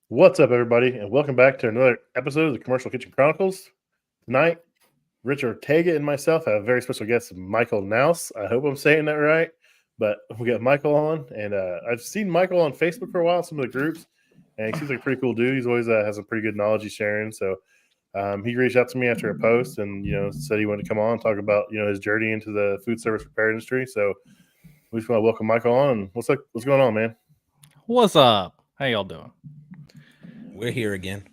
What's up, everybody, and welcome back to another episode of the Commercial Kitchen Chronicles. Tonight, Rich Ortega and myself have a very special guest, Michael Naus. I hope I'm saying that right, but we got Michael on, and I've seen Michael on Facebook for a while, some of the groups, and he seems like a pretty cool dude. He's always has some pretty good knowledge he's sharing. So he reached out to me after a post, and said he wanted to come on and talk about his journey into the food service repair industry. So we just want to welcome Michael on. What's going on, man? What's up? How y'all doing? We're here again.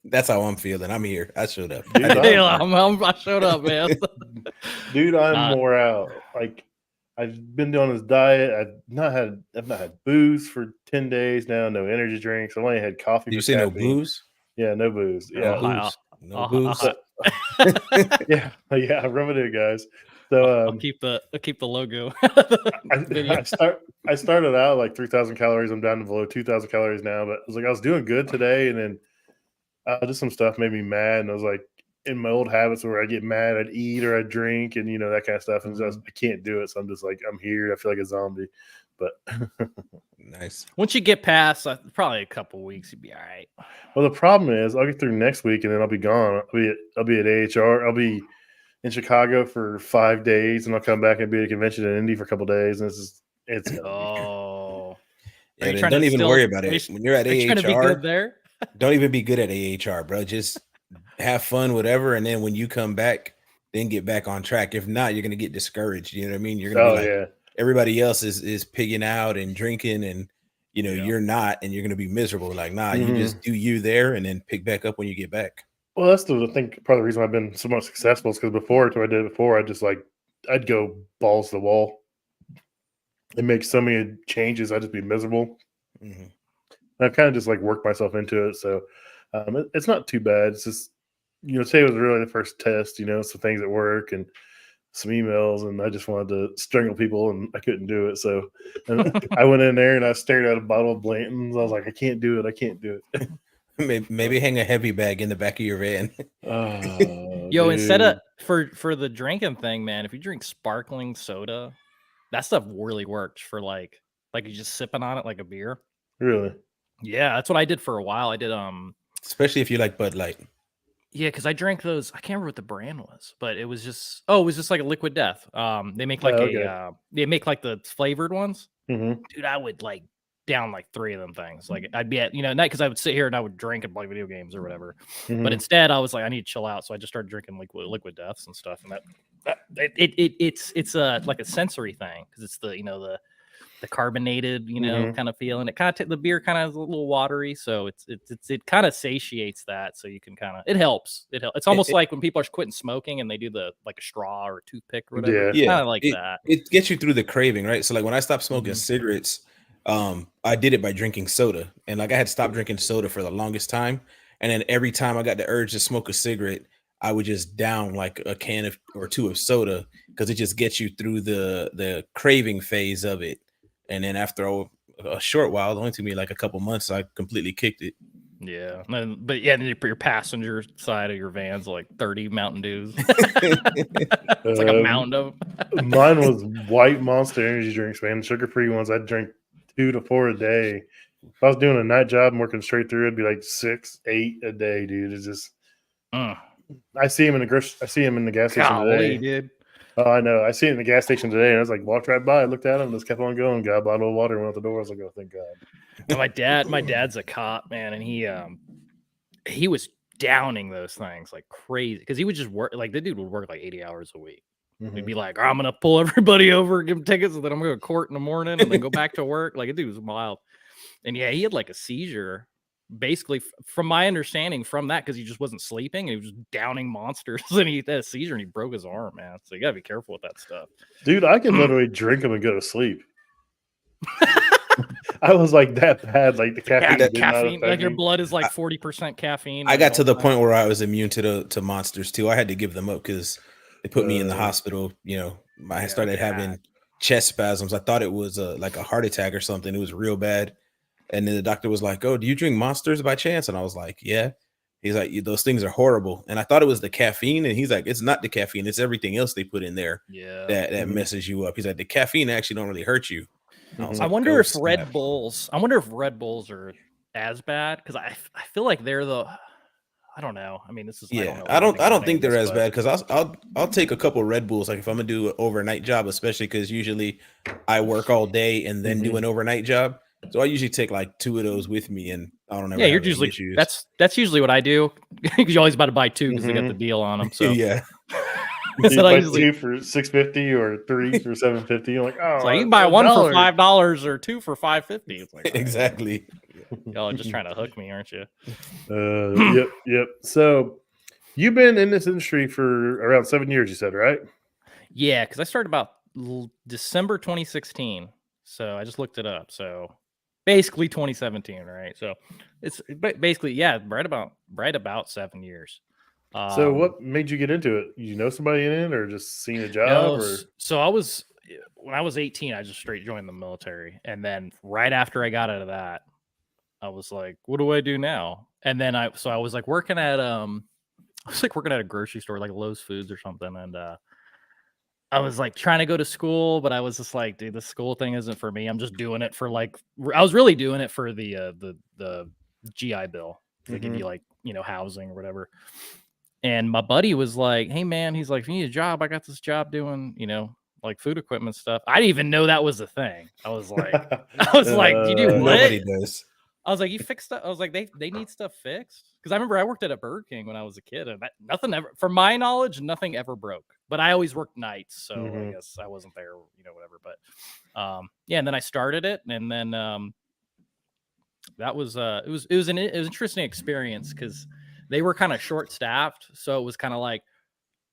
That's how I'm feeling. I'm here. I showed up. Dude, I showed up, man. Dude, I'm more out. Like, I've been doing this diet. I've not had booze for 10 days now. No energy drinks. I only had coffee. Did you say no booze? Yeah, no booze. Yeah, no booze. yeah. Rub it in, guys. So I'll keep the logo. I started out like 3,000 calories. I'm down to below 2,000 calories now. But I was doing good today, and then just some stuff made me mad. And I was like, in my old habits where I get mad, I'd eat or I'd drink, and that kind of stuff. And I can't do it, so I'm just like, I'm here. I feel like a zombie. But nice. Once you get past probably a couple weeks, you'll be all right. Well, the problem is I'll get through next week, and then I'll be gone. I'll be at AHR. I'll be in Chicago for 5 days, and I'll come back and be at a convention in Indy for a couple days. And it's oh, yeah, don't even worry about it. When you're at AHR, trying to be good there. Don't even be good at AHR, bro. Just have fun, whatever. And then when you come back, then get back on track. If not, you're gonna get discouraged. You know what I mean? You're gonna be like, everybody else is pigging out and drinking, and you're not, and you're gonna be miserable. Like, nah, you just do you there, and then pick back up when you get back. Well, that's I think part of the reason I've been so much successful is because I just I'd go balls to the wall and make so many changes. I'd just be miserable. Mm-hmm. I've kind of just worked myself into it. So it's not too bad. It's just, today was really the first test, some things at work and some emails, and I just wanted to strangle people, and I couldn't do it. So I went in there and I stared at a bottle of Blanton's. I was like, I can't do it. Maybe hang a heavy bag in the back of your van. Yo, dude. Instead of for the drinking thing, man, if you drink sparkling soda, that stuff really works for like you just sipping on it like a beer. Really? Yeah, that's what I did for a while. I did especially if you like Bud Light. Yeah, because I drank those. I can't remember what the brand was, but it was just like a Liquid Death. They make they make like the flavored ones. Mm-hmm. Dude, I would down 3 of them things. Like I'd be at night because I would sit here and I would drink and play video games or whatever. Mm-hmm. But instead, I was like, I need to chill out, so I just started drinking Liquid Deaths and stuff. And it's like a sensory thing because it's the carbonated, kind of feeling. It kind of the beer kind of is a little watery, so it kind of satiates that. So you can it helps. It's almost like when people are quitting smoking and they do a straw or a toothpick or whatever. Yeah, kind of like that. It gets you through the craving, right? So when I stopped smoking cigarettes, I did it by drinking soda, and I had stopped drinking soda for the longest time. And then every time I got the urge to smoke a cigarette, I would just down a can or two of soda because it just gets you through the craving phase of it. And then after a short while, it only took me a couple months, I completely kicked it. Yeah, but your passenger side of your van's 30 Mountain Dews. It's like a mound of them. Mine was white Monster energy drinks, man. Sugar-free ones. I'd drink 2 to 4 a day. If I was doing a night job and working straight through, it'd be 6, 8 a day, dude. It's just. I see him in the gas station today. Dude. Oh, I know. I see it in the gas station today, and I was walked right by. I looked at him, and just kept on going. Got a bottle of water, went out the door. I was like, oh, thank God. My dad's a cop, man, and he was downing those things like crazy because he would just work. The dude would work 80 hours a week. Mm-hmm. He'd be like, I'm gonna pull everybody over, give them tickets, and then I'm gonna go to court in the morning, and then go back to work. The dude was wild. And yeah, he had a seizure. Basically, from my understanding from that, because he just wasn't sleeping and he was just downing monsters, and he had a seizure and he broke his arm, man. So you gotta be careful with that stuff. Dude, I can literally drink them and go to sleep. I was that bad, the caffeine. Your blood is 40% caffeine. I got to the point where I was immune to monsters too. I had to give them up because they put me in the hospital. I started having chest spasms. I thought it was a heart attack or something. It was real bad. And then the doctor was like, oh, do you drink Monsters by chance? And I was like, yeah. He's like, those things are horrible. And I thought it was the caffeine. And he's like, it's not the caffeine. It's everything else they put in there that messes you up. He's like, the caffeine actually don't really hurt you. I wonder if Red Bulls are as bad because I feel like they're the. I don't know. I mean, this is Yeah, I don't know I don't think anything they're about as this, bad because I'll take a couple Red Bulls like if I'm gonna do an overnight job, especially because usually I work all day and then do an overnight job. So I usually take like 2 of those with me, and I don't ever yeah, you're have any usually issues. that's usually what I do because you're always about to buy 2 because they got the deal on them. So Yeah, So you I buy usually 2 for $6.50 or 3 for $7.50. You're like, it's like you oh, can buy 1 for $1. $5 or 2 for $5.50. It's like all right, exactly. y'all are just trying to hook me, aren't you? Yep. So you've been in this industry for around 7 years, you said, right? Yeah, because I started about December 2016. So I just looked it up. So basically 2017, right? So it's basically right about 7 years. So what made you get into it? You know somebody in it, or just seen a job, No, or so I was when I was 18, I just straight joined the military, and then right after I got out of that, I was like, "What do I do now?" And then I was like working at I was like working at a grocery store, like Lowe's Foods or something, and I was like trying to go to school, but I was just like, dude, the school thing isn't for me. I'm just doing it for like I was really doing it for the GI Bill. They give you like, housing or whatever. And my buddy was like, "Hey man," he's like, "If you need a job, I got this job doing, like food equipment stuff." I didn't even know that was a thing. I was like, "You do what?" Nobody does. I was like, "You fix stuff." I was like, "They need stuff fixed." Because I remember I worked at a Burger King when I was a kid, and nothing ever, from my knowledge, nothing ever broke. But I always worked nights, so I guess I wasn't there, whatever. But yeah, and then I started it, and then that was it was an interesting experience because they were kind of short staffed, so it was kind of like,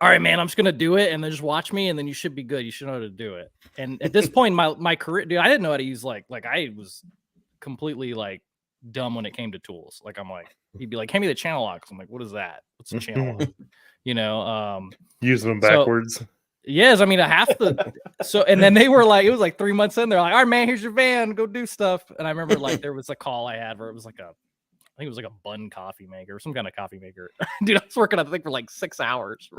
all right, man, I'm just gonna do it, and then just watch me, and then you should be good. You should know how to do it. And at this point in my career, dude, I didn't know how to use like I was completely like dumb when it came to tools. Like I'm like, he'd be like, "Hand me the channel locks." I'm like, "What is that? What's a channel lock?" Using them backwards. Yes, I mean, and then they were like, it was like 3 months in, they're like, "All right, man, here's your van, go do stuff." And I remember like there was a call I had where it was like I think it was like a bun coffee maker or some kind of coffee maker. Dude, I was working on the thing for like 6 hours.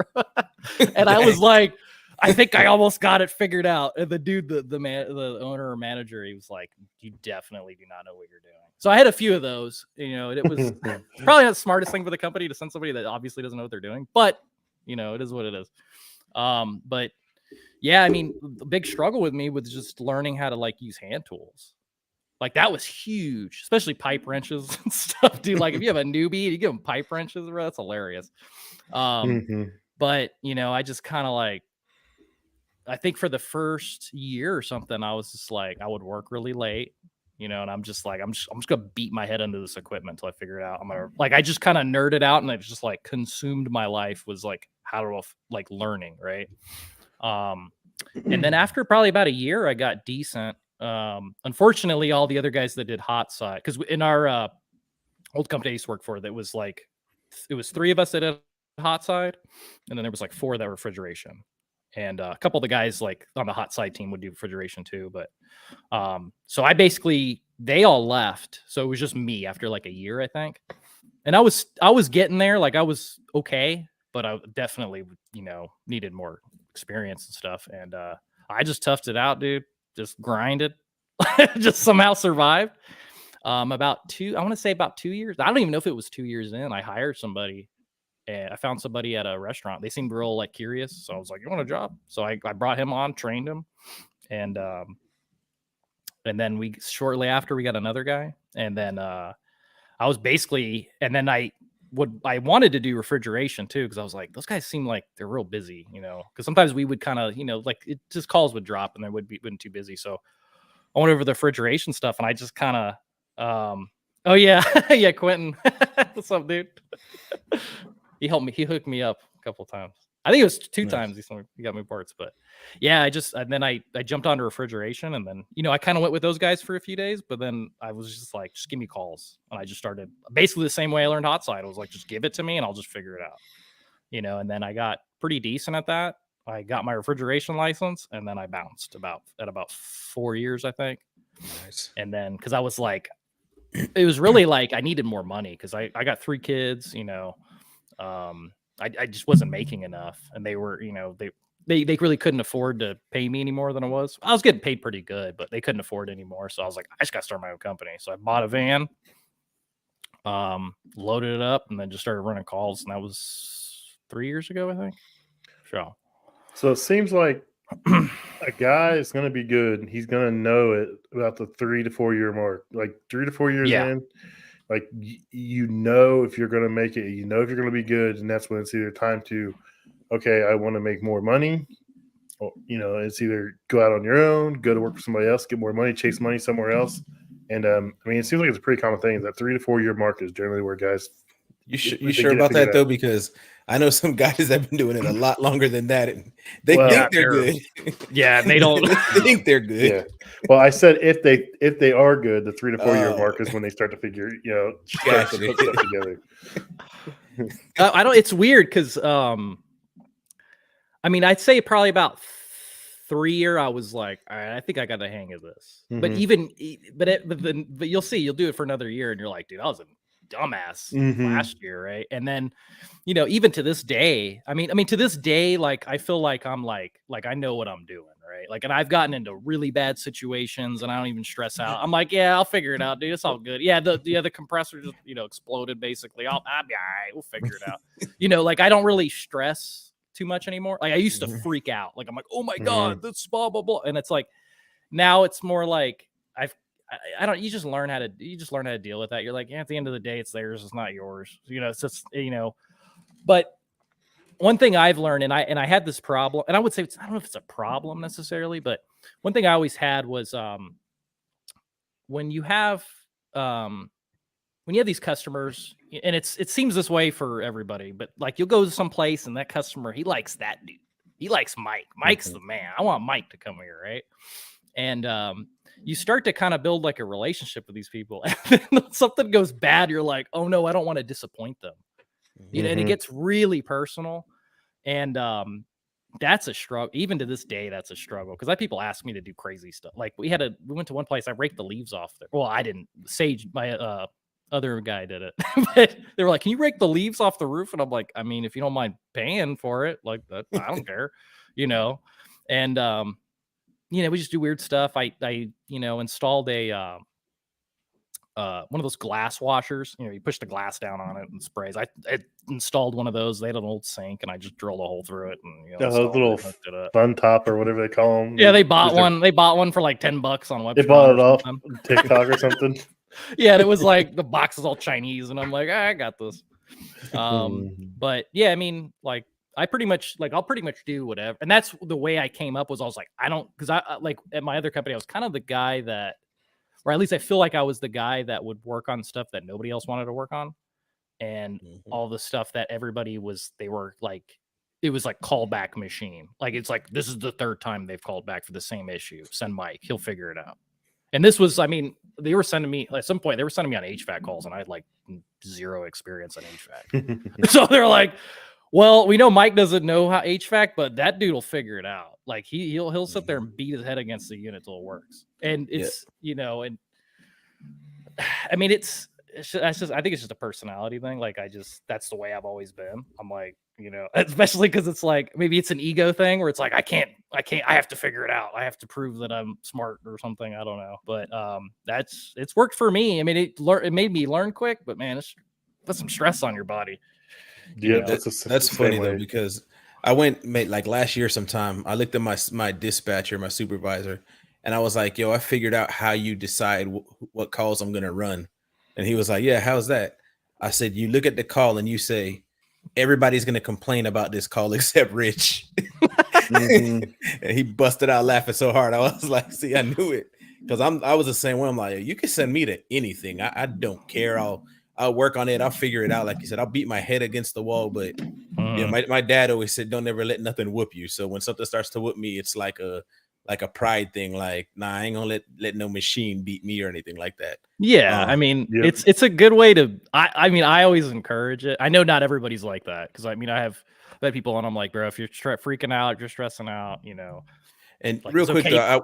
And I was like, I think I almost got it figured out. And the dude, the owner or manager, he was like, "You definitely do not know what you're doing." So I had a few of those. It was probably not the smartest thing for the company to send somebody that obviously doesn't know what they're doing, but it is what it is. But yeah, I mean, the big struggle with me was just learning how to like use hand tools. Like that was huge, especially pipe wrenches and stuff, dude. Like if you have a newbie, you give them pipe wrenches, bro, that's hilarious. But I just kind of like, I think for the first year or something, I was just like, I would work really late, and I'm just like, I'm just gonna beat my head into this equipment until I figure it out. I just kind of nerded out, and it just like consumed my life. Was like how to like learning, right? And then after probably about a year, I got decent. Unfortunately, all the other guys that did hot side, because in our old company I used to work for, that was like, it was 3 of us that did hot side, and then there was like 4 that were refrigeration, and a couple of the guys like on the hot side team would do refrigeration too. But so they all left, so it was just me after like a year, I think. And I was getting there, like I was okay, but I definitely needed more experience and stuff. And I just toughed it out, dude. Just grinded, just somehow survived. I want to say about 2 years. I don't even know if it was 2 years in. I hired somebody, and I found somebody at a restaurant. They seemed real like curious, so I was like, "You want a job?" So I brought him on, trained him, and then shortly after we got another guy, and then I was basically, and then I wanted to do refrigeration too, because I was like, those guys seem like they're real busy, because sometimes we would kind of, like it just calls would drop and they wouldn't too busy. So I went over the refrigeration stuff, and I just kind of, oh yeah, yeah, Quentin, what's up, dude? He helped me. He hooked me up a couple times. I think it was 2 times he got me parts, but yeah, and then I jumped onto refrigeration, and then, I kind of went with those guys for a few days, but then I was just like, just give me calls. And I just started basically the same way I learned hot side. I was like, just give it to me and I'll just figure it out, and then I got pretty decent at that. I got my refrigeration license, and then I bounced at about 4 years, I think. Nice. And then, cause I was like, it was really like, I needed more money, cause I got 3 kids, I just wasn't making enough, and they were, they really couldn't afford to pay me any more than I was getting paid pretty good, but they couldn't afford anymore. So I was like, I just got to start my own company. So I bought a van, loaded it up, and then just started running calls. And that was 3 years ago, I think. So it seems like a guy is going to be good. He's going to know it about the 3 to 4 year mark, like 3 to 4 years in. Like you know if you're going to make it, you know if you're going to be good, and that's when it's either time to, okay, I want to make more money, or it's either go out on your own, go to work for somebody else, get more money, chase money somewhere else. And I mean, it seems like it's a pretty common thing that 3 to 4 year mark is generally where guys. You sure about that though? Because I know some guys that have been doing it a lot longer than that, and they think they're good. Yeah, they don't think they're good. Yeah. Well, I said if they are good, the 3 to 4 year mark is when they start to figure, start to put stuff together. I don't. It's weird because I mean, I'd say probably about 3 year. I was like, all right, I think I got the hang of this. Mm-hmm. But you'll see, you'll do it for another year, and you're like, dude, I was a dumbass last year, right? And then even to this day, I mean to this day, like I feel like I'm like I know what I'm doing, right? Like, and I've gotten into really bad situations and I don't even stress out. I'm like, yeah, I'll figure it out, dude, it's all good. The compressor just exploded, basically. I'll be all right, we'll figure it out. Like I don't really stress too much anymore. Like I used to freak out, like I'm like, oh my god, that's blah blah blah. And it's like now it's more like I don't. You just learn how to deal with that. You're like, yeah, at the end of the day, it's theirs. It's not yours. It's just But one thing I've learned, and I had this problem, and I would say I don't know if it's a problem necessarily, but one thing I always had was when you have these customers, and it seems this way for everybody, but like you'll go to some place and that customer, he likes that dude. He likes Mike. Mike's the man. I want Mike to come here, right? And you start to kind of build like a relationship with these people. And then something goes bad, you're like, oh no, I don't want to disappoint them. And it gets really personal. And that's a struggle. Even to this day, that's a struggle. Because people ask me to do crazy stuff. Like we went to one place, I raked the leaves off there. Well, I didn't. Sage, my other guy did it. But they were like, can you rake the leaves off the roof? And I'm like, I mean, if you don't mind paying for it, like that, I don't care, And we just do weird stuff. I installed a one of those glass washers. You push the glass down on it and sprays. I installed one of those. They had an old sink, and I just drilled a hole through it. And those little fun top or whatever they call them. Yeah, they bought one. They bought one for like $10 on website. They bought it off TikTok or something. Yeah, and it was like the box is all Chinese, and I'm like, I got this. But yeah, I mean, like. I'll pretty much do whatever. And that's the way I came up was I was like, because I like at my other company, I was kind of the guy that, or at least I feel like I was the guy that would work on stuff that nobody else wanted to work on. And all the stuff that everybody they were like, it was like callback machine. Like, it's like, this is the third time they've called back for the same issue. Send Mike, he'll figure it out. And this was, I mean, they were sending me at some point, they were sending me on HVAC calls, and I had like zero experience on HVAC. So they're like, well, we know Mike doesn't know how HVAC, but that dude will figure it out. Like he'll sit there and beat his head against the unit till it works. And it's and I mean that's just I think it's just a personality thing. Like that's the way I've always been. I'm like, especially because it's like maybe it's an ego thing where it's like I have to figure it out. I have to prove that I'm smart or something. I don't know, but it's worked for me. I mean, it made me learn quick, but man, it's put some stress on your body. Yeah, that's funny though, because I went like last year sometime. I looked at my dispatcher, my supervisor, and I was like, "Yo, I figured out how you decide what calls I'm gonna run." And he was like, "Yeah, how's that?" I said, "You look at the call and you say, everybody's gonna complain about this call except Rich." And he busted out laughing so hard. I was like, "See, I knew it," because I was the same way. I'm like, "You can send me to anything. I don't care. I'll work on it. I'll figure it out." Like you said, I'll beat my head against the wall. But my dad always said, "Don't ever let nothing whoop you." So when something starts to whoop me, it's like a pride thing. Like, nah, I ain't gonna let no machine beat me or anything like that. Yeah, I mean, it's a good way to. I mean, I always encourage it. I know not everybody's like that, because I mean, I've had people, and I'm like, bro, if you're freaking out, if you're stressing out, And like, real quick, though, I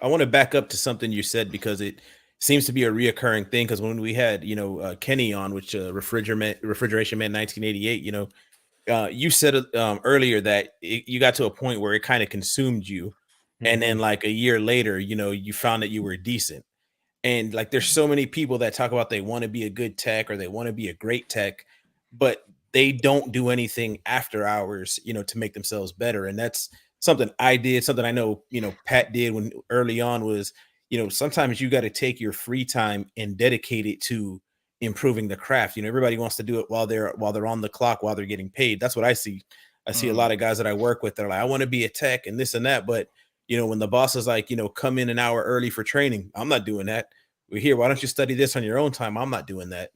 want to back up to something you said, because it seems to be a reoccurring thing. Because when we had Kenny on, which Refrigeration Man 1988, you said earlier that you got to a point where it kind of consumed you, and then like a year later, you found that you were decent. And like, there's so many people that talk about they want to be a good tech or they want to be a great tech, but they don't do anything after hours, to make themselves better. And that's something I did, something I know, Pat did when early on was, sometimes you got to take your free time and dedicate it to improving the craft. Everybody wants to do it while they're on the clock, while they're getting paid. That's what I see. I see a lot of guys that I work with. They're like, I want to be a tech and this and that. But, when the boss is like, come in an hour early for training, I'm not doing that. We're here. Why don't you study this on your own time? I'm not doing that.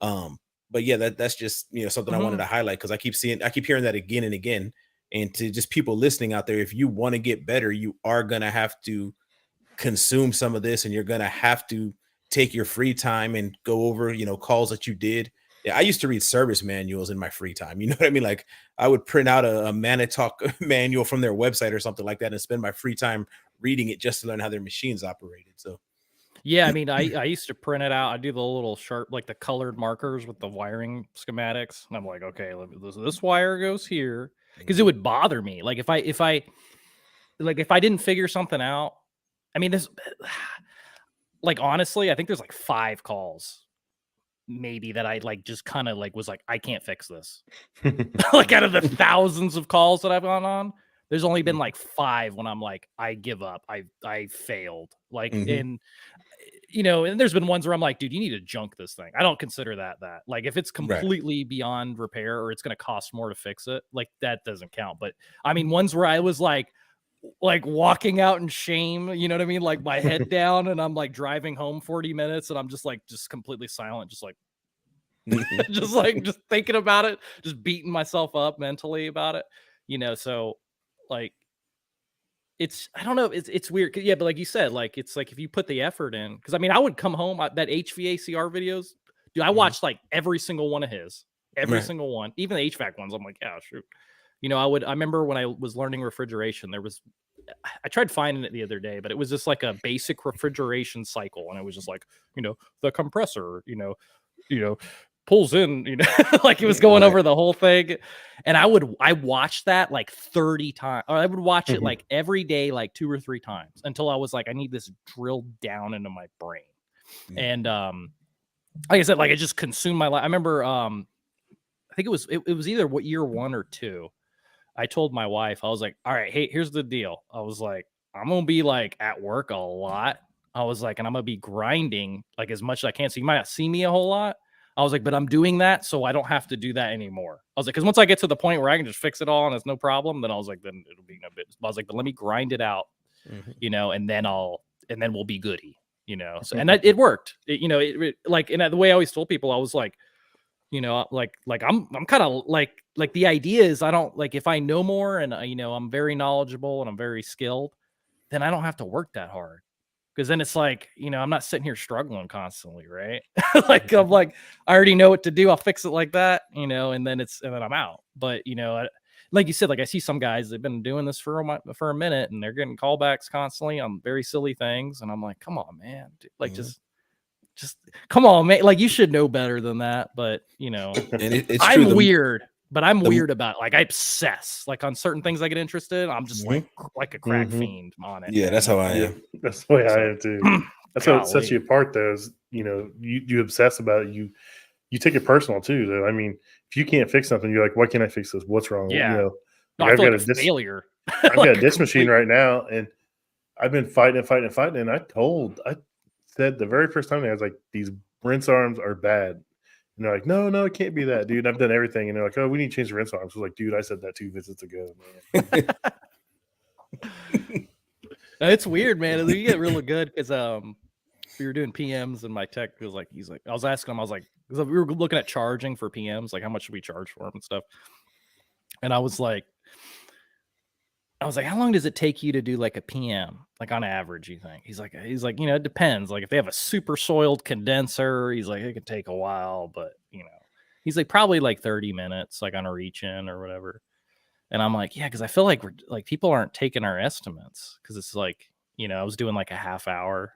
But yeah, that's just, something I wanted to highlight, because I keep hearing that again and again. And to just people listening out there, if you want to get better, you are going to have to consume some of this, and you're going to have to take your free time and go over, calls that you did. Yeah, I used to read service manuals in my free time. You know what I mean? Like, I would print out a Manitalk manual from their website or something like that and spend my free time reading it just to learn how their machines operated. So yeah, I mean, I used to print it out. I do the little sharp, like the colored markers with the wiring schematics, and I'm like, okay, this wire goes here, because it would bother me. Like if I didn't figure something out. I mean, this, like, honestly, I think there's like 5 calls maybe that I like just kind of like was like, I can't fix this. Like, out of the thousands of calls that I've gone on, there's only been like 5 when I'm like, I give up. I failed. Like, and and there's been ones where I'm like, dude, you need to junk this thing. I don't consider that. Like, if it's completely beyond repair or it's going to cost more to fix it, like, that doesn't count. But I mean, ones where I was like walking out in shame, you know what I mean? Like, my head down, and I'm like driving home 40 minutes and I'm just completely silent, just like, just thinking about it, just beating myself up mentally about it, so like, I don't know. It's weird. Yeah. But like you said, like, it's like, if you put the effort in, cause I mean, I would come home, that HVACR videos, dude, I watched like every single one of his, single one, even the HVAC ones. I'm like, yeah, shoot. I remember when I was learning refrigeration, I tried finding it the other day, but it was just like a basic refrigeration cycle. And it was just like, the compressor, pulls in, like, it was going over the whole thing. And I watched that like 30 times, or I would watch it like every day, like 2 or 3 times, until I was like, I need this drilled down into my brain. And like I said, like, it just consumed my life. I remember I think it was either year 1 or 2. I told my wife, I was like, all right, hey, here's the deal. I was like, I'm gonna be like at work a lot. I was like, and I'm gonna be grinding like as much as I can. So you might not see me a whole lot. I was like, but I'm doing that so I don't have to do that anymore. I was like, because once I get to the point where I can just fix it all and it's no problem, then I was like, then it'll be no bit. I was like, but let me grind it out, and then we'll be goody, So, and it worked. Like, and the way I always told people, I was like, like I'm kind of like the idea is, I don't, like, if I know more and I'm very knowledgeable and I'm very skilled, then I don't have to work that hard. Because then it's like, I'm not sitting here struggling constantly, right? Like, I'm like, I already know what to do. I'll fix it like that, and then I'm out. But, like you said, like, I see some guys, they've been doing this for a minute, and they're getting callbacks constantly on very silly things. And I'm like, come on, man. Dude, like, just come on, man. Like, you should know better than that. But, and it's I'm true. weird. But I'm weird about it. Like, I obsess. Like, on certain things I get interested in, I'm just like a crack fiend on it. Yeah, that's how I am. That's the way I am too. That's what sets you apart, though. Is you obsess about it. You take it personal too. Though, I mean, if you can't fix something, you're like, why can't I fix this? What's wrong? Yeah, like, I've got a failure. I've got a dish machine right now, and I've been fighting. And I said the very first time, I was like, these rinse arms are bad. And they're like, no, it can't be that, dude. I've done everything. And they're like, oh, we need to change the rinse arms. I was like, dude, I said that 2 visits ago, man. It's weird, man. You get really good because we were doing PMs, and my tech was like, I was asking him, I was like, because we were looking at charging for PMs, like how much should we charge for them and stuff. And I was like, how long does it take you to do like a PM, like on average, you think? He's like, it depends. Like, if they have a super soiled condenser, he's like, it could take a while, but he's like, probably like 30 minutes, like on a reach in or whatever. And I'm like, yeah, because I feel like we're like, people aren't taking our estimates, because it's like, I was doing like a half hour,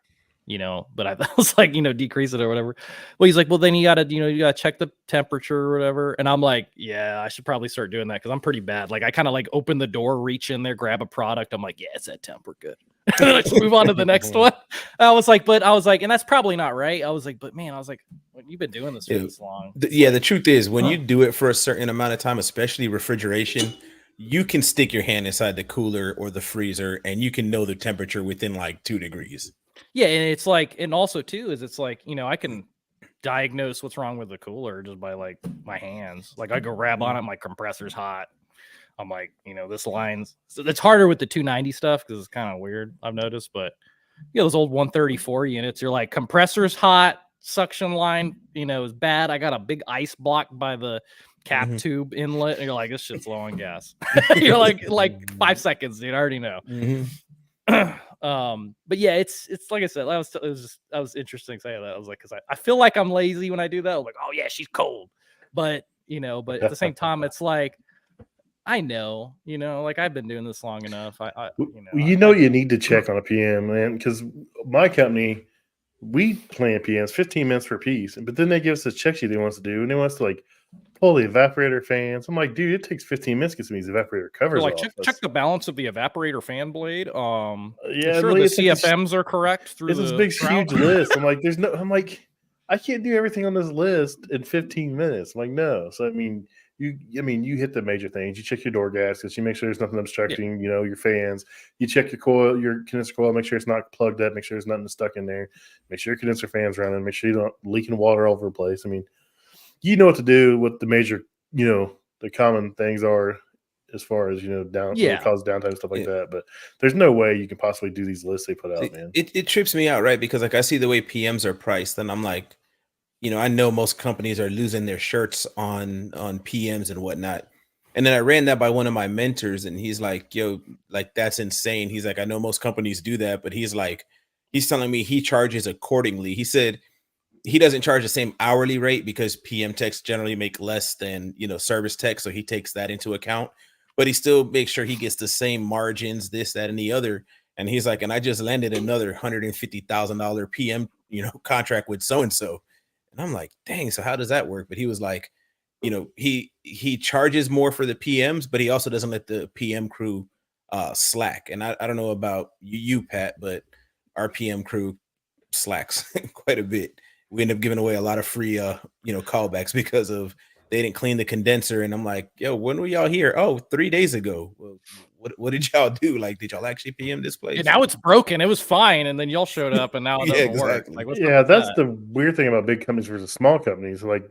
but I was like, decrease it or whatever. Well, he's like, well, then you gotta check the temperature or whatever. And I'm like, yeah, I should probably start doing that, because I'm pretty bad. Like, I kind of like open the door, reach in there, grab a product. I'm like, yeah, it's that temp, we're good. And then I just move on to the next one. I was like, and that's probably not right. I was like, but man, well, you've been doing this for this long. The truth is, when you do it for a certain amount of time, especially refrigeration, you can stick your hand inside the cooler or the freezer and you can know the temperature within like 2 degrees. Yeah, and it's like, and also too, is it's like, I can diagnose what's wrong with the cooler just by like my hands. Like I go grab on it, my compressor's hot. I'm like, this line's, so it's harder with the 290 stuff because it's kind of weird, I've noticed. But those old 134 units, you're like, compressor's hot, suction line, is bad. I got a big ice block by the cap tube inlet, and you're like, this shit's low on gas. You're like 5 seconds, dude. I already know. But yeah, it's like I said, that was interesting saying that. I was like, because I feel like I'm lazy when I do that. I'm like, oh yeah, she's cold, but but at the same time, it's like, I know, like I've been doing this long enough. You need to check on a PM, man, because my company, we plan PMs 15 minutes per piece, but then they give us a check sheet they want us to do, and they want us to like pull the evaporator fans. I'm like, dude, it takes 15 minutes to get some of these evaporator covers like, off. Check the balance of the evaporator fan blade. Yeah, I'm sure the CFMs are correct through this big huge list. I'm like, I can't do everything on this list in 15 minutes. I'm like, no. So you hit the major things. You check your door gaskets. You make sure there's nothing obstructing, your fans. You check your coil, your condenser coil. Make sure it's not plugged up. Make sure there's nothing stuck in there. Make sure your condenser fan's running. Make sure you don't leaking water all over the place. You know what to do. What the major, the common things are as far as cause downtime, stuff like that. But there's no way you can possibly do these lists they put out, man. It trips me out, right? Because like I see the way PMs are priced, and I'm like, I know most companies are losing their shirts on PMs and whatnot. And then I ran that by one of my mentors, and he's like, yo, like, that's insane. He's like, I know most companies do that, but he's telling me he charges accordingly. He said he doesn't charge the same hourly rate because PM techs generally make less than, service tech. So he takes that into account, but he still makes sure he gets the same margins, this, that, and the other. And he's like, and I just landed another $150,000 PM, contract with so-and-so. And I'm like, dang, so how does that work? But he was like, he charges more for the PMs, but he also doesn't let the PM crew slack. And I don't know about you, Pat, but our PM crew slacks quite a bit. We end up giving away a lot of free, callbacks because of they didn't clean the condenser. And I'm like, yo, when were y'all here? Oh, 3 days ago. Well, what did y'all do? Like, did y'all actually PM this place? Yeah, now it's broken. It was fine. And then y'all showed up and now it doesn't work. Like, that's the weird thing about big companies versus small companies. Like,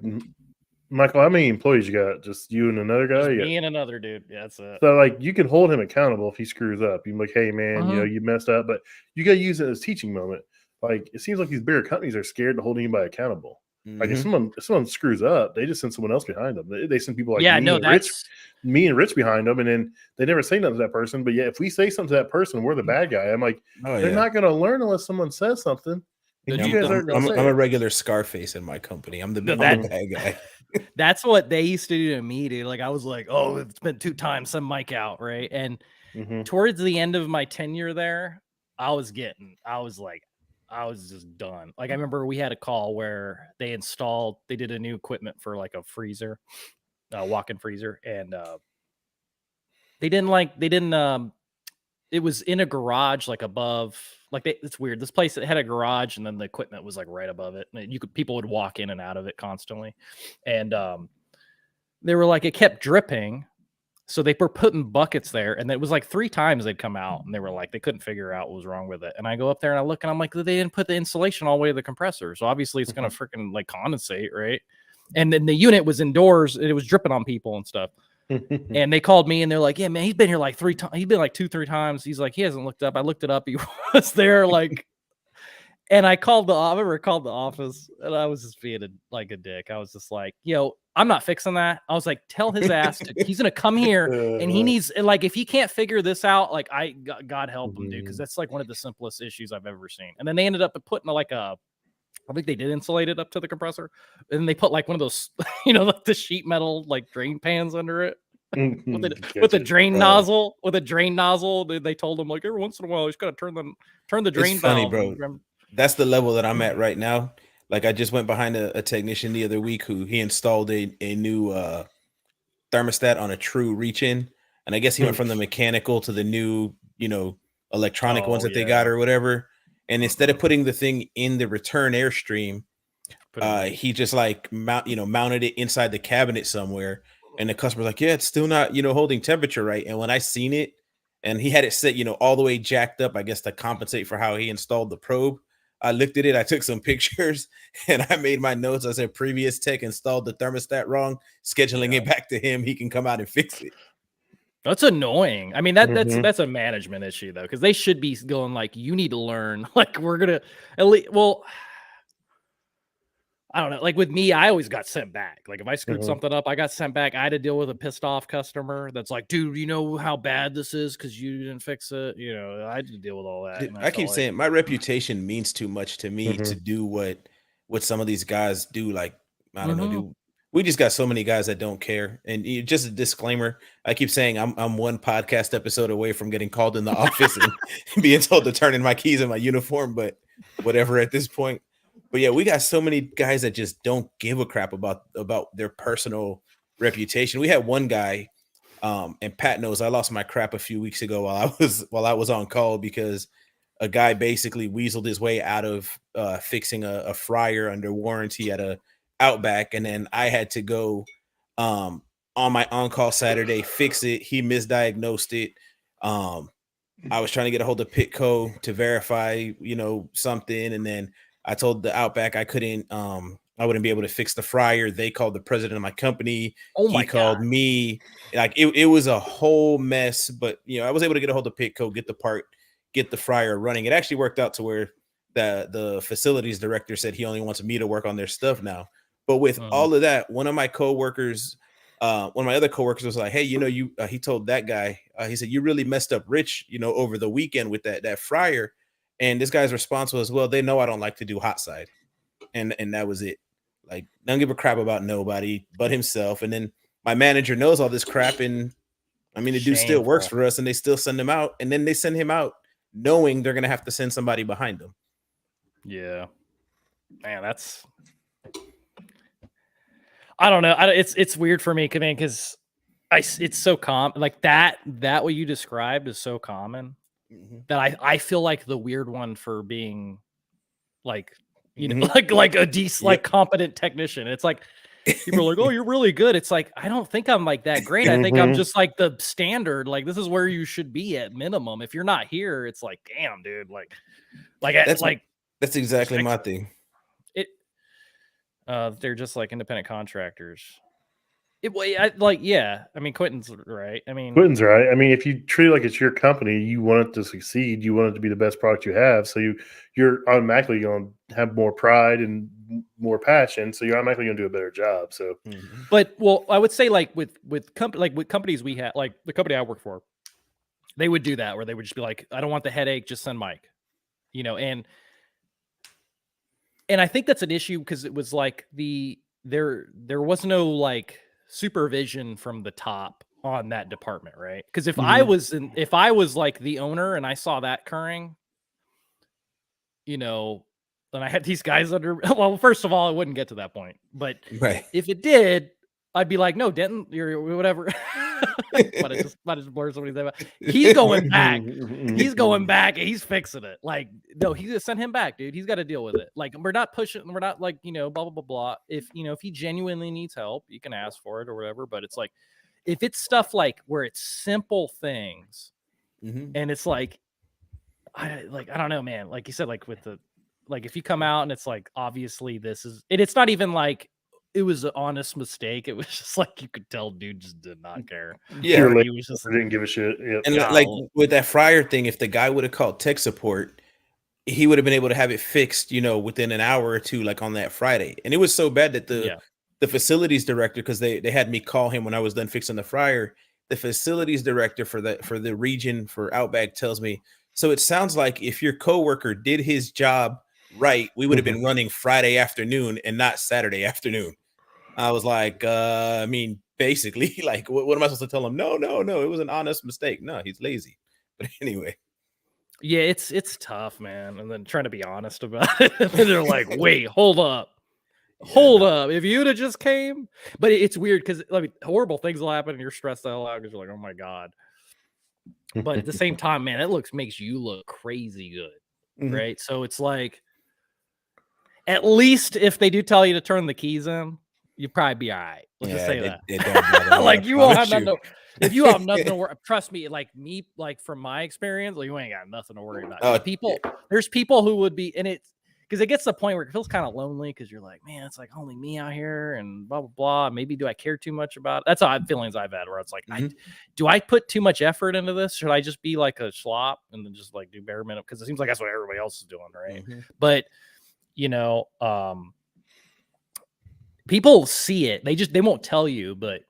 Michael, how many employees you got? Just you and another guy? Me and another dude. Yeah, that's it. So, like, you can hold him accountable if he screws up. You're like, hey, man, you messed up. But you got to use it as a teaching moment. Like, it seems like these bigger companies are scared to hold anybody accountable. Like, if someone screws up, they just send someone else behind them. They send people like me and Rich behind them, and then they never say nothing to that person. But yeah, if we say something to that person, we're the bad guy. I'm like, they're not going to learn unless someone says something. And you guys aren't I'm a regular Scarface in my company. I'm the bad guy. That's what they used to do to me, dude. Like, I was like, oh, it's been 2 times, send Mike out, right? And towards the end of my tenure there, I was just done. Like, I remember we had a call where they did a new equipment for like a freezer, walk-in freezer. And it was in a garage, like above, like it's weird. This place, it had a garage and then the equipment was like right above it. And people would walk in and out of it constantly. And they were like, it kept dripping. So they were putting buckets there, and it was like 3 times they'd come out, and they were like, they couldn't figure out what was wrong with it. And I go up there and I look, and I'm like, they didn't put the insulation all the way to the compressor. So obviously it's going to freaking like condensate, right? And then the unit was indoors, and it was dripping on people and stuff. And they called me, and they're like, yeah, man, he's been here like 3 times. He's been like 2-3 times. He's like, he hasn't looked up. I looked it up. He was there, like, and I remember I called the office, and I was just being a dick. I was just like, I'm not fixing that. I was like, tell his ass he's gonna come here, and he needs, like, if he can't figure this out, like, God help him, dude, because that's like one of the simplest issues I've ever seen. And then they ended up putting like I think they did insulate it up to the compressor, and they put like one of those, like the sheet metal like drain pans under it. with a drain nozzle. With a drain nozzle, they told him like every once in a while you just gotta turn the drain valve. Funny, bro. That's the level that I'm at right now. Like, I just went behind a technician the other week who he installed a new thermostat on a true reach-in, and I guess he went from the mechanical to the new, electronic ones that they got or whatever. And instead of putting the thing in the return airstream, he just like mounted it inside the cabinet somewhere. And the customer's like, yeah, it's still not, holding temperature right. And when I seen it, and he had it set, all the way jacked up, I guess, to compensate for how he installed the probe. I looked at it, I took some pictures, and I made my notes. I said, previous tech installed the thermostat wrong, scheduling it back to him. He can come out and fix it. That's annoying. I mean, that's a management issue, though, because they should be going like, you need to learn. Like, we're going to at least, well, I don't know. Like with me, I always got sent back. Like if I screwed something up, I got sent back. I had to deal with a pissed off customer that's like, dude, you know how bad this is because you didn't fix it. I had to deal with all that. I keep saying my reputation means too much to me to do what some of these guys do. Like, I don't know, dude. We just got so many guys that don't care. And just a disclaimer, I keep saying I'm one podcast episode away from getting called in the office and being told to turn in my keys and my uniform, but whatever at this point. But yeah, we got so many guys that just don't give a crap about their personal reputation. We had one guy, and Pat knows I lost my crap a few weeks ago while I was on call because a guy basically weaseled his way out of fixing a fryer under warranty at a Outback, and then I had to go on my on-call Saturday fix it. He misdiagnosed it. I was trying to get a hold of Pitco to verify, something, and then I told the Outback I couldn't, I wouldn't be able to fix the fryer. They called the president of my company. He called me. Like it was a whole mess, but I was able to get a hold of Pitco, get the part, get the fryer running. It actually worked out to where the facilities director said he only wants me to work on their stuff now. But with all of that, one of my coworkers, one of my other coworkers was like, hey, he told that guy, he said, you really messed up Rich, over the weekend with that fryer. And this guy's response was, well, they know I don't like to do hot side. And that was it. Like, don't give a crap about nobody but himself. And then my manager knows all this crap. And I mean, the dude still works for us and they still send him out. And then they send him out knowing they're going to have to send somebody behind them. Yeah. Man, I don't know. It's weird for me, man, because it's so common. Like that what you described is so common that I feel like the weird one for being like, like a decent, like competent technician. It's like people are like, oh, you're really good. It's like, I don't think I'm like that great. I think I'm just like the standard. Like this is where you should be at minimum. If you're not here, it's like, damn, dude. That's exactly my thing. They're just like independent contractors. I mean, Quentin's right. Quentin's right. I mean, if you treat it like it's your company, you want it to succeed. You want it to be the best product you have. So you're automatically going to have more pride and more passion. So you're automatically going to do a better job. So, but I would say with companies we have, like the company I work for, they would do that where they would just be like, I don't want the headache, just send Mike, and I think that's an issue because it was like there was no like supervision from the top on that department, right? Because if I was like the owner and I saw that occurring, and I had these guys under. Well, first of all, it wouldn't get to that point, but if it did, I'd be like, no, Denton, you're whatever. Might have just blurred somebody's name out. He's going back. He's going back and he's fixing it. Like, no, he's gonna send him back, dude. He's got to deal with it. Like, we're not pushing. We're not like blah blah blah blah. If if he genuinely needs help, you can ask for it or whatever. But it's like, if it's stuff like where it's simple things, and it's like, I don't know, man. Like you said, like with the if you come out and it's like obviously this is, and it's not even like it was an honest mistake. It was just like you could tell dude just did not care. Yeah, he was just didn't give a shit. Yep. And like with that fryer thing, if the guy would have called tech support, he would have been able to have it fixed, within an hour or two, like on that Friday. And it was so bad that the facilities director, because they had me call him when I was done fixing the fryer. The facilities director for the region for Outback tells me, so it sounds like if your coworker did his job right, we would have been running Friday afternoon and not Saturday afternoon. I was like, I mean, basically, like, what am I supposed to tell him? No, it was an honest mistake. No, he's lazy. But anyway. Yeah, it's tough, man. And then trying to be honest about it. And they're like, wait, hold up. Hold up. If you'd have just came. But it's weird because horrible things will happen and you're stressed the hell out because you're like, oh my God. But at the same time, man, it makes you look crazy good, right? So it's like, at least if they do tell you to turn the keys in, you'd probably be all right. Let's just say that. It don't bother me, like you won't have promise nothing. If you have nothing to worry, trust me. Like me, like from my experience, like you ain't got nothing to worry about. There's people who would be, and it's because it gets to the point where it feels kind of lonely because you're like, man, it's like only me out here and blah blah blah. Maybe do I care too much about it? That's how feelings I've had where it's like, do I put too much effort into this? Should I just be like a schlop and then just like do bare minimum? Because it seems like that's what everybody else is doing, right? But you know, people see it. They won't tell you, but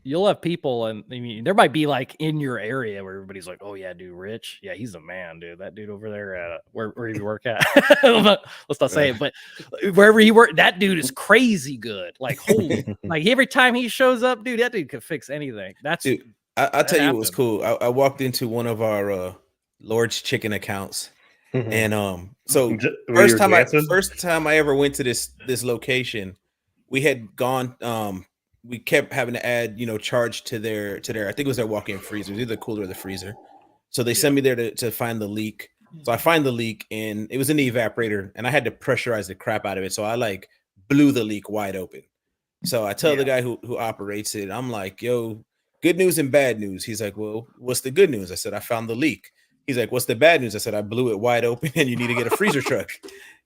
you'll have people, and I mean, there might be like in your area where everybody's like, "Oh yeah, dude, Rich, yeah, he's a man, dude. That dude over there at where you work at." Let's not say it, but wherever he worked, that dude is crazy good. Like holy, like every time he shows up, dude, that dude could fix anything. That's dude. I'll tell you what was cool. I walked into one of our Lord's Chicken accounts. And so first time I ever went to this location, we had gone we kept having to add, charge to their I think it was their walk-in freezer. It was either the cooler or the freezer. So they sent me there to find the leak. So I find the leak, and it was in the evaporator, and I had to pressurize the crap out of it. So I like blew the leak wide open. So I tell the guy who operates it, I'm like, yo, good news and bad news. He's like, well, what's the good news? I said, I found the leak. He's like, what's the bad news? I said, I blew it wide open and you need to get a freezer truck.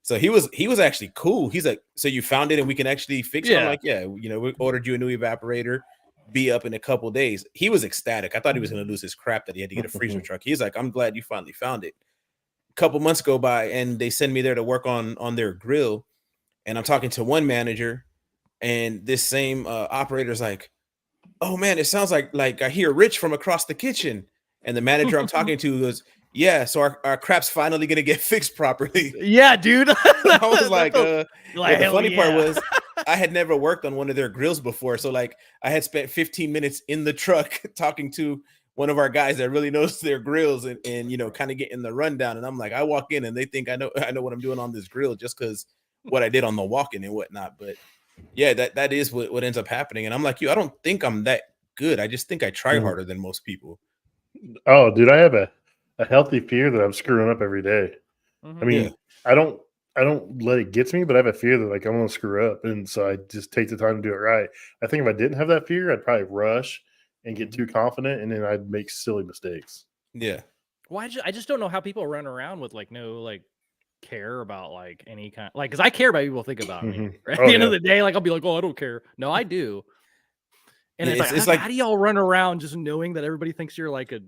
So he was actually cool. He's like, so you found it and we can actually fix it? I'm like, yeah, we ordered you a new evaporator, be up in a couple days. He was ecstatic. I thought he was going to lose his crap that he had to get a freezer truck. He's like, I'm glad you finally found it. A couple months go by and they send me there to work on their grill. And I'm talking to one manager, and this same operator's like, oh man, it sounds like I hear Rich from across the kitchen. And the manager I'm talking to goes, yeah, so our crap's finally gonna get fixed properly. Yeah, dude. I was like, the funny part was I had never worked on one of their grills before. So like I had spent 15 minutes in the truck talking to one of our guys that really knows their grills and kind of getting the rundown. And I'm like, I walk in and they think I know what I'm doing on this grill just because what I did on the walk-in and whatnot. But yeah, that is what ends up happening. And I'm like, I don't think I'm that good. I just think I try harder than most people. Oh, dude, I have a healthy fear that I'm screwing up every day. I mean, I don't let it get to me, but I have a fear that like I'm gonna screw up, and so I just take the time to do it right. I think if I didn't have that fear, I'd probably rush and get too confident, and then I'd make silly mistakes. Yeah. Well, I just don't know how people run around with like no like care about like any kind, like, because I care about people think about me. Right? At the end of the day, like I'll be like, oh, I don't care. No, I do. And it's like how do y'all run around just knowing that everybody thinks you're like a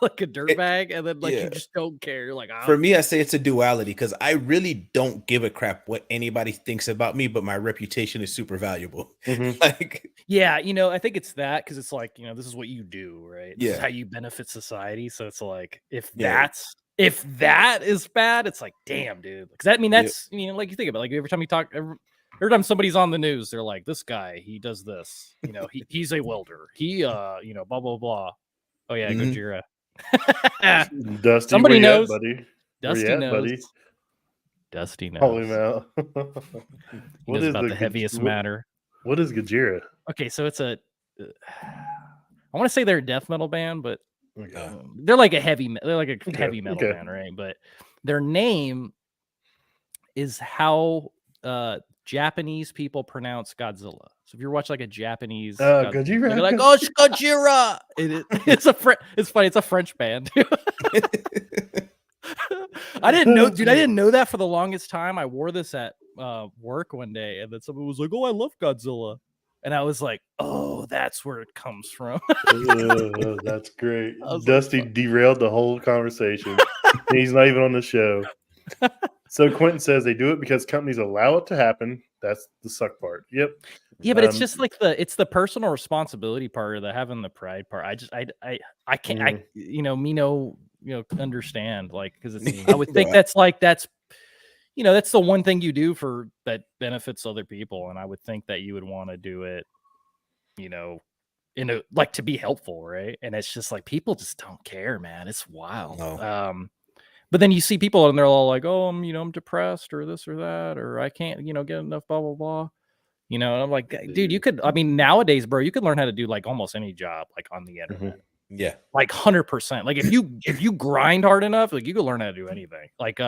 dirtbag, and then like you just don't care? Like, for me, I say it's a duality because I really don't give a crap what anybody thinks about me, but my reputation is super valuable. Like, yeah, I think it's that because it's like this is what you do, right? This is how you benefit society. So it's like if that is bad, it's like damn, dude. Because that's like you think about it, like every time you talk. Every time somebody's on the news, they're like, this guy, he does this, he's a welder. He, blah, blah, blah. Oh yeah, Gojira. Dusty, somebody knows. Buddy? Dusty knows. Buddy? Dusty knows. Holy man. He knows about the heaviest matter. What is Gojira? Okay, so it's I want to say they're a death metal band, but they're like a heavy metal band, right? But their name is how Japanese people pronounce Godzilla. So if you watch like a Japanese Gojira, you're like, oh, Gojira. It's funny. It's a French band. I didn't know, dude. I didn't know that for the longest time. I wore this at work one day, and then someone was like, "Oh, I love Godzilla," and I was like, "Oh, that's where it comes from." That's great. Dusty derailed the whole conversation. He's not even on the show. So Quentin says they do it because companies allow it to happen. That's the suck part. Yep. Yeah, but it's just like it's the personal responsibility part, or the having the pride part. I can't understand, like, because I would think that's the one thing you do for that benefits other people, and I would think that you would want to do it, like to be helpful, right? And it's just like people just don't care, man. It's wild. No. But then you see people and they're all like, oh, I'm depressed or this or that, or I can't, get enough, blah, blah, blah. And I'm like, dude, you could, nowadays, bro, you could learn how to do like almost any job, like on the internet. Yeah. Like 100%. Like if you grind hard enough, like you can learn how to do anything. Like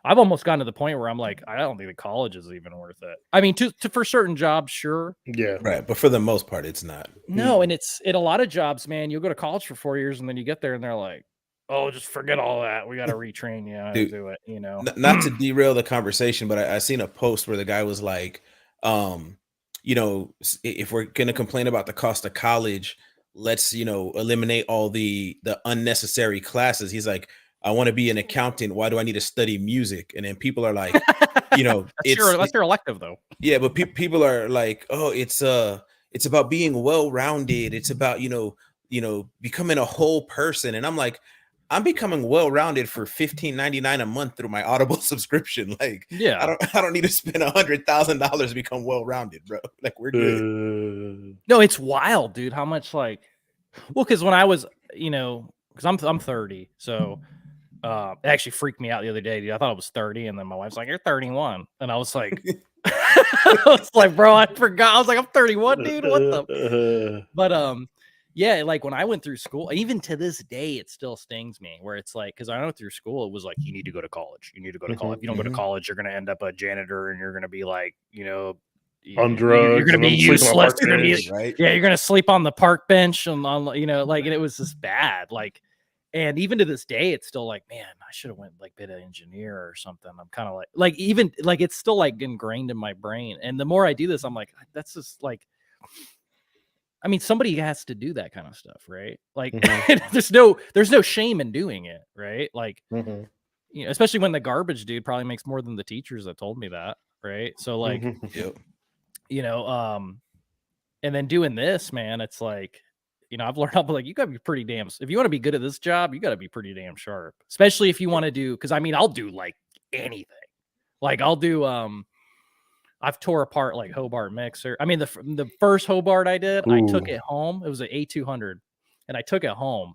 I've almost gotten to the point where I'm like, I don't think the college is even worth it. I mean, to for certain jobs, sure. Yeah. Right. But for the most part, it's not. No, and it's in a lot of jobs, man, you'll go to college for 4 years and then you get there and they're like, oh, just forget all that. We got to retrain you how to do it, you know. Not to derail the conversation, but I seen a post where the guy was like, you know, if we're gonna complain about the cost of college, let's, you know, eliminate all the unnecessary classes. He's like, I want to be an accountant. Why do I need to study music? And then people are like, you know, that's your elective though. Yeah, but people are like, oh, it's about being well-rounded. It's about, you know, becoming a whole person. And I'm like, I'm becoming well-rounded for $15.99 a month through my Audible subscription. Like, yeah, I don't need to spend $100,000 to become well-rounded, bro. Like, we're good. No, it's wild, dude. How much like, well, because when I was, you know, because I'm 30, so it actually freaked me out the other day, dude. I thought I was 30, and then my wife's like, "You're 31," and I was like, I was like, bro, I forgot. I was like, I'm 31, dude. What the? But yeah, like when I went through school, even to this day, it still stings me. Where it's like, because I went through school, it was like, you need to go to college. You need to go to college. If you don't go to college, you're gonna end up a janitor, and you're gonna be like, you know, on drugs. You're gonna be useless. You're gonna be, right? Yeah, you're gonna sleep on the park bench, and on, you know, like, and it was just bad. Like, and even to this day, it's still like, man, I should have went like been an engineer or something. I'm kind of like even like it's still like ingrained in my brain. And the more I do this, I'm like, that's just like, I mean, somebody has to do that kind of stuff, right? Like, there's no shame in doing it, right? Like, you know, especially when the garbage dude probably makes more than the teachers that told me that, right? So like, you know, and then doing this, man, it's like, you know, I've learned, I'm like, you gotta be pretty damn, if you want to be good at this job, you gotta be pretty damn sharp, especially if you want to do, because I mean, I'll do like anything. Like I'll do, I've tore apart like Hobart mixer. I mean, the first Hobart I did, I took it home. It was an A200, and I took it home,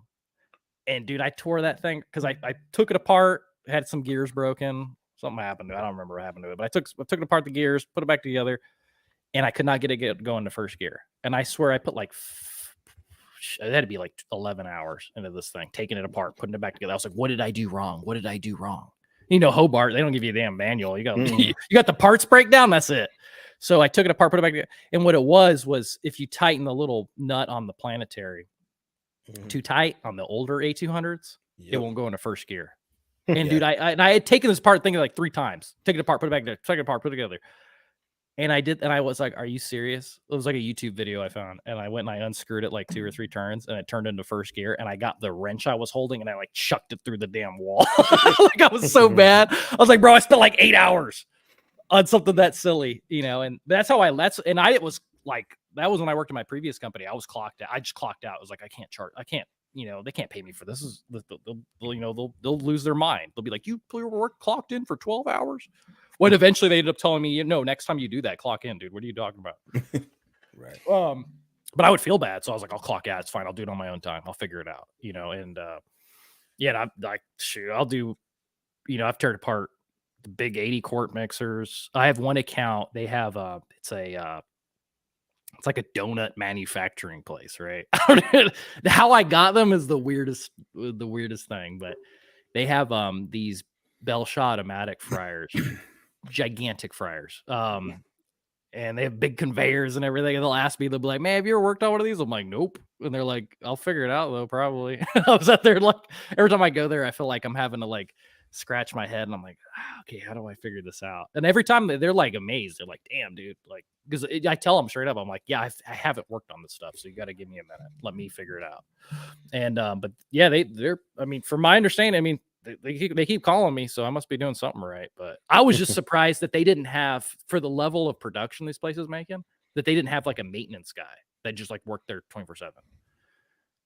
and dude, I tore that thing because I took it apart, had some gears broken, something happened to it. I don't remember what happened to it, but I took it apart, the gears, put it back together, and I could not get it going to first gear. And I swear I put like, it had to be like 11 hours into this thing, taking it apart, putting it back together. I was like, what did I do wrong? What did I do wrong? You know, Hobart, they don't give you a damn manual. You got you got the parts breakdown. That's it. So I took it apart, put it back together. And what it was if you tighten the little nut on the planetary too tight on the older A200s, it won't go into first gear. And dude, I had taken this part thinking like 3 times. Take it apart, put it back together, take it apart, put it together. And I did, and I was like, are you serious? It was like a YouTube video I found, and I went and I unscrewed it like 2 or 3 turns, and it turned into first gear, and I got the wrench I was holding, and I like chucked it through the damn wall. Like I was so bad. I was like, bro, I spent like 8 hours on something that silly, you know, and that's how it was like, that was when I worked in my previous company. I was clocked out. I just clocked out. I was like, I can't, you know, they can't pay me for this. They'll lose their mind. They'll be like, you clocked in for 12 hours. When eventually they ended up telling me, you know, next time you do that, clock in, dude. What are you talking about? Right. But I would feel bad. So I was like, I'll clock out. It's fine. I'll do it on my own time. I'll figure it out, you know? And, yeah, I'm like, shoot, I'll do, you know, I've teared apart the big 80 quart mixers. I have one account. They have, it's like a donut manufacturing place, right? How I got them is the weirdest thing, but they have, these Bell automatic fryers. Gigantic fryers, and they have big conveyors and everything, and they'll ask me, they'll be like, man, have you ever worked on one of these? I'm like, nope. And they're like, I'll figure it out though, probably. I was out there, like, every time I go there, I feel like I'm having to like scratch my head, and I'm like, okay, how do I figure this out? And every time they're like amazed, they're like, damn, dude, like, because I tell them straight up, I'm like, yeah, I haven't worked on this stuff, so you got to give me a minute, let me figure it out. And but yeah, they're I mean, from my understanding, I mean, they keep calling me, so I must be doing something right. But I was just surprised that they didn't have, for the level of production this place is making, that they didn't have like a maintenance guy that just like worked there 24/7.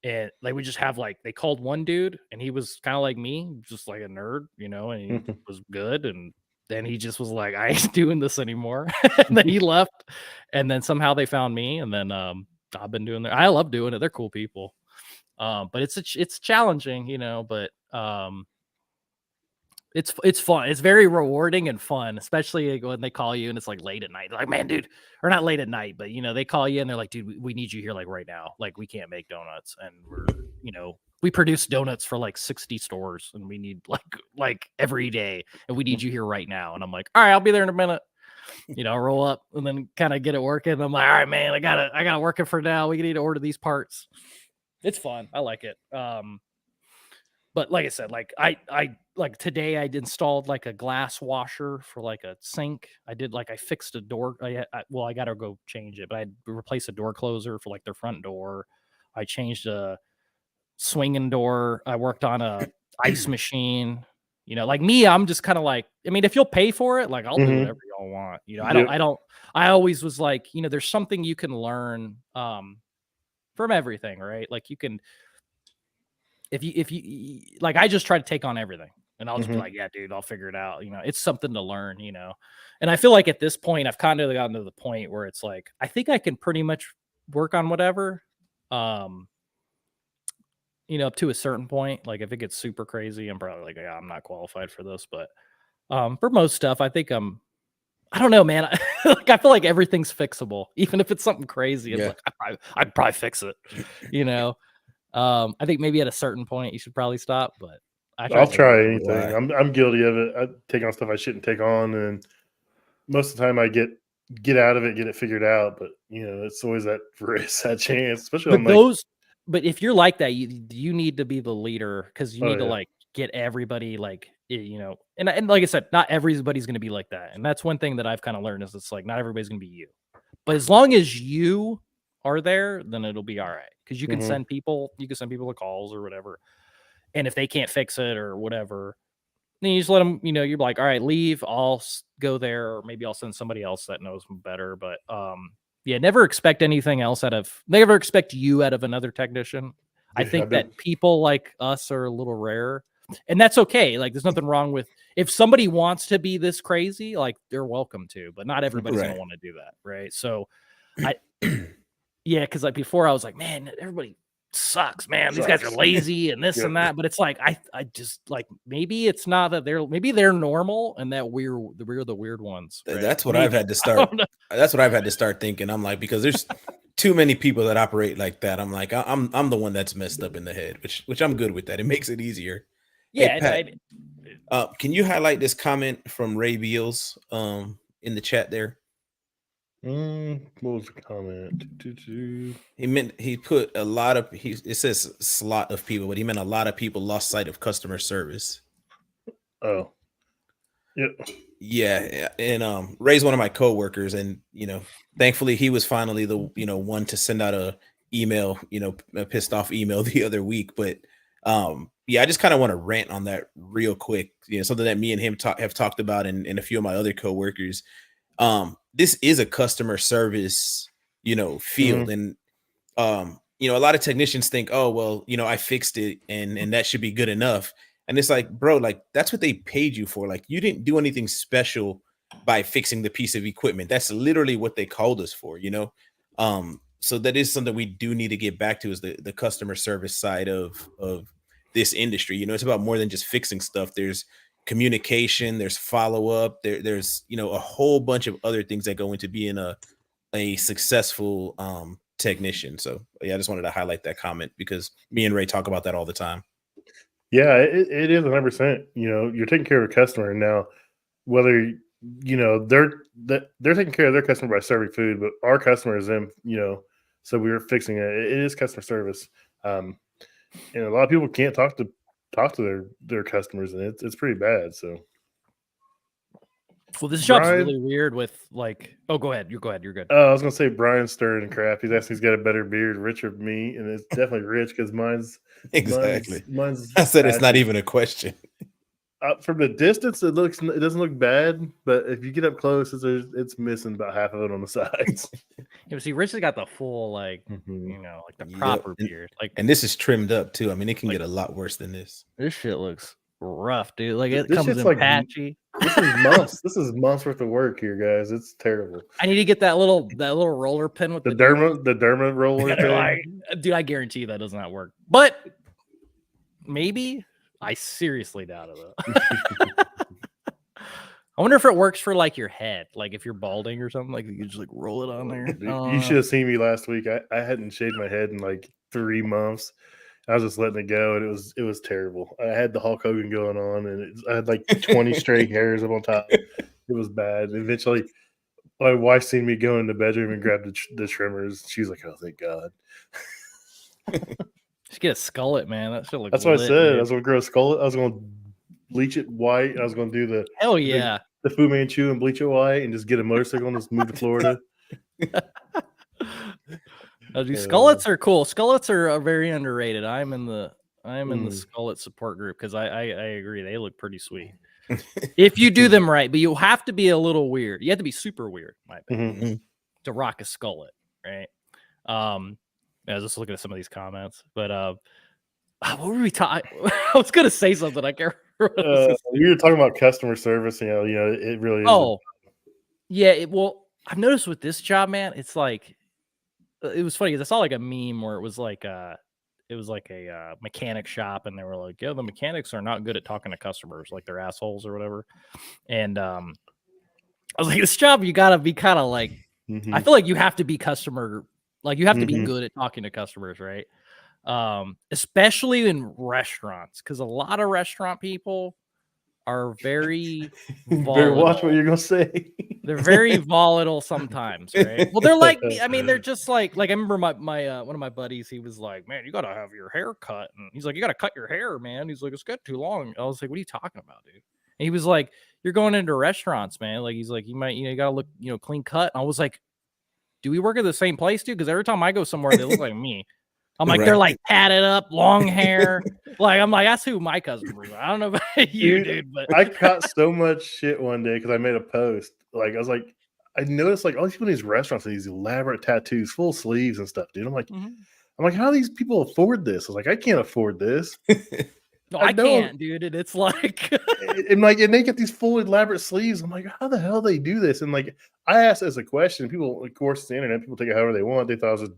And they would just have like, they called one dude, and he was kind of like me, just like a nerd, you know, and he was good. And then he just was like, I ain't doing this anymore. And then he left, and then somehow they found me, and then I've been doing it. I love doing it. They're cool people. But it's challenging, you know, but It's fun. It's very rewarding and fun, especially when they call you and it's like late at night. They're like, man, dude, or not late at night, but they call you and they're like, dude, we need you here like right now. Like we can't make donuts, and we produce donuts for like 60 stores, and we need like every day, and we need you here right now. And I'm like, all right, I'll be there in a minute. Roll up and then kind of get it working. I'm like, all right, man, I gotta work it for now. We need to order these parts. It's fun. I like it. But like I said, like I like today I installed like a glass washer for like a sink. I fixed a door. I got to go change it, but I replaced a door closer for like their front door. I changed a swinging door. I worked on a ice machine. Like me, I'm just kind of like, I mean, if you'll pay for it, like I'll do whatever y'all want. I always was like, there's something you can learn from everything, right? Like you can, if you like, I just try to take on everything, and I'll just be like, yeah, dude, I'll figure it out. It's something to learn, and I feel like at this point, I've kind of gotten to the point where it's like, I think I can pretty much work on whatever, up to a certain point. Like if it gets super crazy, I'm probably like, yeah, I'm not qualified for this, but for most stuff, I think I don't know, man. I feel like everything's fixable, even if it's something crazy. Yeah. I'd probably fix it, I think maybe at a certain point you should probably stop, but I'll try anything. I'm guilty of it. I take on stuff I shouldn't take on, and most of the time I get out of it, get it figured out. But it's always that risk, that chance, especially on But if you're like that, you need to be the leader, because you need to like get everybody like and like I said, not everybody's going to be like that, and that's one thing that I've kind of learned is it's like not everybody's going to be you, but as long as you are there, then it'll be all right. Because you can send people the calls or whatever, and if they can't fix it or whatever, then you just let them. You're like, all right, leave. I'll go there, or maybe I'll send somebody else that knows better. But yeah, never expect anything else never expect you out of another technician. I think that people like us are a little rare, and that's okay. Like, there's nothing wrong with if somebody wants to be this crazy, like they're welcome to, but not everybody's gonna want to do that, right? So, yeah, because like before I was like, man, everybody sucks, man. These guys are lazy and this and that. But it's like I just like maybe it's not that they're normal and that we're the weird ones. Right? That's what I've had to start. That's what I've had to start thinking. I'm like, because there's too many people that operate like that. I'm like, I'm the one that's messed up in the head, which I'm good with that. It makes it easier. Yeah. Hey, Pat, can you highlight this comment from Ray Beals in the chat there? What was the comment? He put a lot of it says slot of people, but he meant a lot of people lost sight of customer service. Oh, yep. Yeah, and Ray's one of my coworkers, and thankfully he was finally the one to send out a email, a pissed off email the other week. But yeah, I just kind of want to rant on that real quick. Something that me and him have talked about, and a few of my other coworkers. This is a customer service, field. And, a lot of technicians think, oh, well, I fixed it and that should be good enough. And it's like, bro, like that's what they paid you for. Like you didn't do anything special by fixing the piece of equipment. That's literally what they called us for, So that is something we do need to get back to, is the customer service side of this industry. It's about more than just fixing stuff. There's communication, there's follow-up, there's a whole bunch of other things that go into being a successful technician. So yeah, I just wanted to highlight that comment because me and Ray talk about that all the time. Yeah, it is 100%. You're taking care of a customer, and now whether they're taking care of their customer by serving food, but our customer is them. So we're fixing it. It is customer service, and a lot of people can't talk to their customers, and it's pretty bad. So, well, this job's really weird with like, oh, go ahead. You're good. I was gonna say Brian's stirring crap. He's asking, he's got a better beard, richer than me, and it's definitely rich because mine's exactly. Mine's I said it's not even a question. From the distance, it doesn't look bad, but if you get up close, it's missing about half of it on the sides. See, Rich has got the full like like the proper beard, like, and this is trimmed up too. I mean, it can get a lot worse than this. This shit looks rough, dude. Like it comes in patchy. This is months worth of work here, guys. It's terrible. I need to get that little roller pin with the derma roller pin. Dude, I guarantee that does not work, but maybe. I seriously doubt it though. I wonder if it works for like your head, like if you're balding or something, like you just like roll it on there. Dude, you should have seen me last week. I hadn't shaved my head in like 3 months. I was just letting it go, and it was terrible. I had the Hulk Hogan going on, and I had like 20 straight hairs up on top. It was bad. And eventually, my wife seen me go in the bedroom and grab the trimmers. She's like, "Oh, thank God." Just get a skullet, man. That shit looks. That's what I lit, said. dude. I was going to grow a skullet. I was going to bleach it white. And I was going to do the hell yeah, the Fu Manchu and bleach it white, and just get a motorcycle and just move to Florida. Skullets are cool. Skullets are very underrated. I'm in the skullet support group because I agree they look pretty sweet if you do them right. But you have to be a little weird. You have to be super weird, in my opinion, to rock a skullet, right? I was just looking at some of these comments, but what were we talking? I was gonna say something. I can't remember. You were talking about customer service. You know, it really is. Oh, yeah. Well, I've noticed with this job, man, it's like it was funny because I saw like a meme where it was like a mechanic shop, and they were like, "Yeah, the mechanics are not good at talking to customers, like they're assholes or whatever." And I was like, "This job, you gotta be kind of like." I feel like you have to be customer, like you have to be good at talking to customers, right? Especially in restaurants, because a lot of restaurant people are very Better watch what you're gonna say. They're very volatile sometimes, right? Well, they're like me. I mean, they're just like I remember my one of my buddies. He was like, "Man, you gotta have your hair cut," and he's like, "You gotta cut your hair, man." He's like, "It's got too long." I was like, "What are you talking about, dude?" And he was like, "You're going into restaurants, man. Like, he's like, you might, you gotta look, clean cut." And I was like, "Do we work at the same place, dude? Because every time I go somewhere, they look like me." I'm like, they're like tatted up, long hair. Like, I'm like, that's who my customers are. I don't know about you, dude, but I caught so much shit one day because I made a post. Like, I was like, I noticed like all these people in these restaurants have these elaborate tattoos, full sleeves and stuff, dude. I'm like, how do these people afford this? I was like, I can't afford this. No, I can't, dude. And it's like, and they get these full elaborate sleeves. I'm like, how the hell they do this? And like, I asked as a question. People, of course, the internet, people take it however they want. They thought I was just,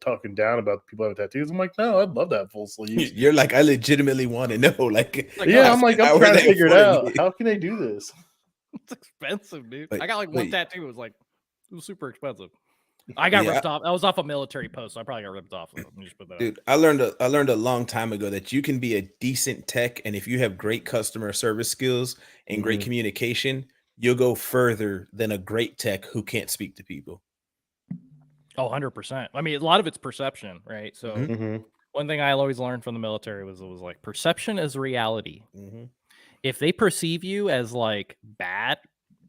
talking down about people having tattoos. I'm like, no, I'd love that full sleeves. You're like, I legitimately want to know. Like yeah, I'm like, I'm trying to figure it out. How can they do this? It's expensive, dude. I got like one tattoo. It was super expensive. I got ripped off. I was off a military post, so I probably got ripped off. Let me just put that dude, I learned a long time ago that you can be a decent tech, and if you have great customer service skills and great communication, you'll go further than a great tech who can't speak to people. Oh, 100%. I mean, a lot of it's perception, right? So one thing I always learned from the military was like perception is reality. If they perceive you as like bad,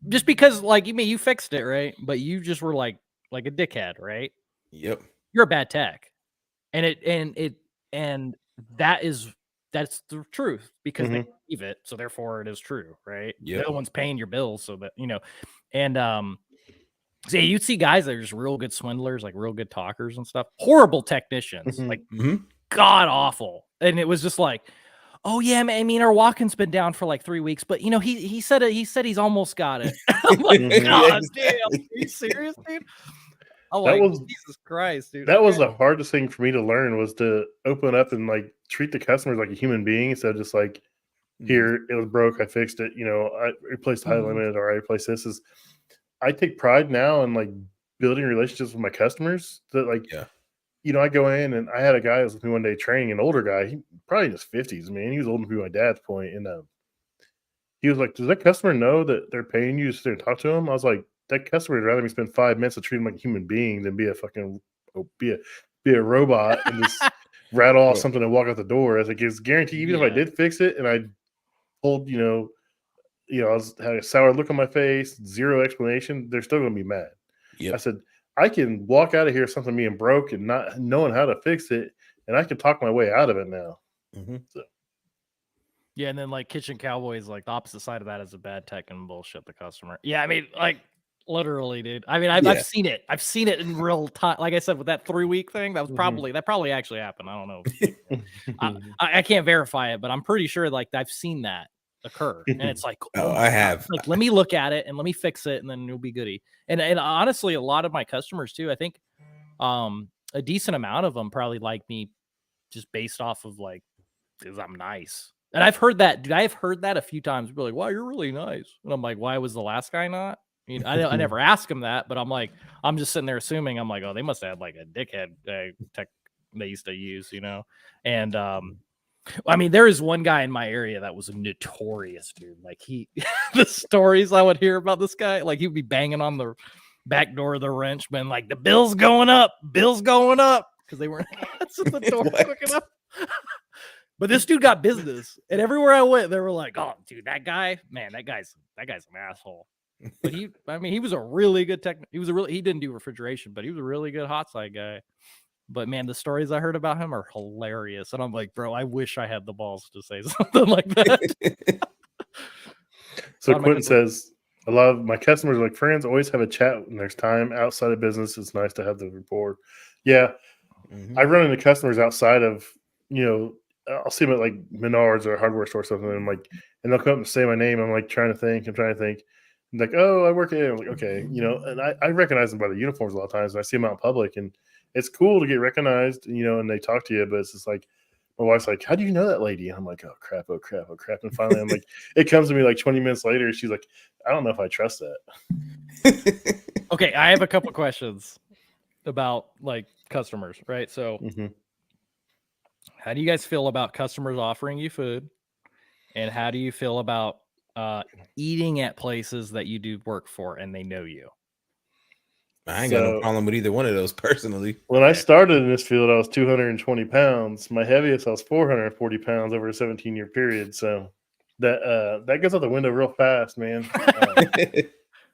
just because like you fixed it, right? But you just were like a dickhead, right? Yep. You're a bad tech. And that's the truth because they believe it, so therefore it is true, right? Yep. They're the ones paying your bills, so that and so you'd see guys that are just real good swindlers, like real good talkers and stuff. Horrible technicians, like god awful. And it was just like, oh yeah, man, I mean, our walk-in's been down for like 3 weeks, but he said he's almost got it. I'm like, God damn, are you serious, dude? Oh, like, Jesus Christ, dude. That was the hardest thing for me to learn, was to open up and like treat the customers like a human being instead of just like, here, it was broke, I fixed it, I replaced the high limit, or I replaced this. I take pride now in like building relationships with my customers that like, I go in, and I had a guy that was with me one day training, an older guy, he probably in his 50s, man. He was older than my dad's point. And he was like, does that customer know that they're paying you to sit there and talk to him? I was like, that customer would rather me spend 5 minutes to treat him like a human being than be a fucking, be a robot and just rattle off something and walk out the door. I was like, it's guaranteed, even if I did fix it and I told, I had a sour look on my face, zero explanation, they're still going to be mad. I said, I can walk out of here something being broke and not knowing how to fix it, and I can talk my way out of it now. So. Yeah, and then like Kitchen Cowboys, like the opposite side of that is a bad tech and bullshit the customer. Yeah, I mean, like literally, dude. I mean, I've seen it. I've seen it in real time. Like I said, with that 3-week thing, that probably actually happened. I don't know. I can't verify it, but I'm pretty sure like I've seen that occur, and it's like, I have. Like, let me look at it and let me fix it, and then it'll be goody. And honestly, a lot of my customers too, I think, a decent amount of them probably like me just based off of like, because I'm nice. And I've heard that, dude. I've heard that a few times. People are like, "Wow, you're really nice," and I'm like, "Why was the last guy not?" I never ask him that, but I'm just sitting there assuming. I'm like, "Oh, they must have had like a dickhead tech they used to use," And I mean, there is one guy in my area that was a notorious dude. Like the stories I would hear about this guy, like he'd be banging on the back door of the wrench, man, like the bill's going up, because they weren't answering the door quick enough. But this dude got business, and everywhere I went, they were like, "Oh, dude, that guy's an asshole." But he was a really good he didn't do refrigeration, but he was a really good hot side guy. But man, the stories I heard about him are hilarious, and I'm like, bro, I wish I had the balls to say something like that. So Quentin says, a lot of my customers are like friends, always have a chat when there's time outside of business. It's nice to have the rapport. Yeah, I run into customers outside of, I'll see them at like Menards or a hardware store or something. And I'm like, and they'll come up and say my name. I'm like trying to think. I'm like, oh, I work here. I'm like, okay, and I recognize them by the uniforms a lot of times. And I see them out in public, and it's cool to get recognized, and they talk to you. But it's just like, my wife's like, how do you know that lady? And I'm like, oh crap. And finally, I'm like, it comes to me like 20 minutes later. She's like, I don't know if I trust that. Okay, I have a couple questions about like customers, right? So. How do you guys feel about customers offering you food? And how do you feel about eating at places that you do work for and they know you? I ain't got no problem with either one of those personally. When I started in this field, I was 220 pounds. My heaviest, I was 440 pounds over a 17-year period. So that goes out the window real fast, man.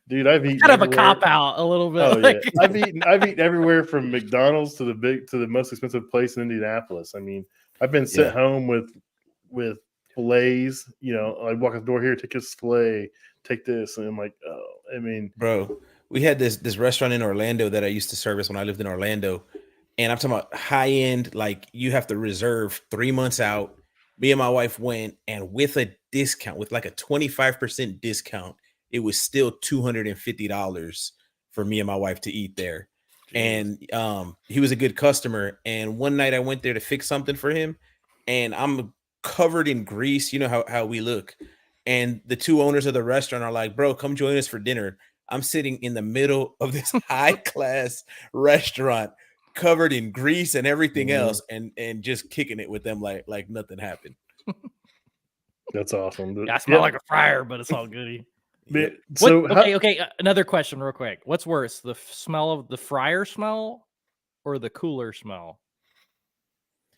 Dude, I've eaten kind of a cop out a little bit. Oh yeah, I've eaten everywhere from McDonald's to the most expensive place in Indianapolis. I mean, I've been sent home with fillets. I walk out the door here, take this fillet, take this, and I'm like, oh, I mean, bro, we had this restaurant in Orlando that I used to service when I lived in Orlando, and I'm talking about high end. Like you have to reserve 3 months out. Me and my wife went, and with a discount, with like a 25% discount, it was still $250 for me and my wife to eat there. Jeez. And he was a good customer. And one night I went there to fix something for him, and I'm covered in grease. You know how we look. And the two owners of the restaurant are like, bro, come join us for dinner. I'm sitting in the middle of this high class restaurant covered in grease and everything else, and just kicking it with them like nothing happened. That's awesome. I smell like a fryer, but it's all goody. So okay. Another question, real quick. What's worse, the smell of the fryer smell or the cooler smell?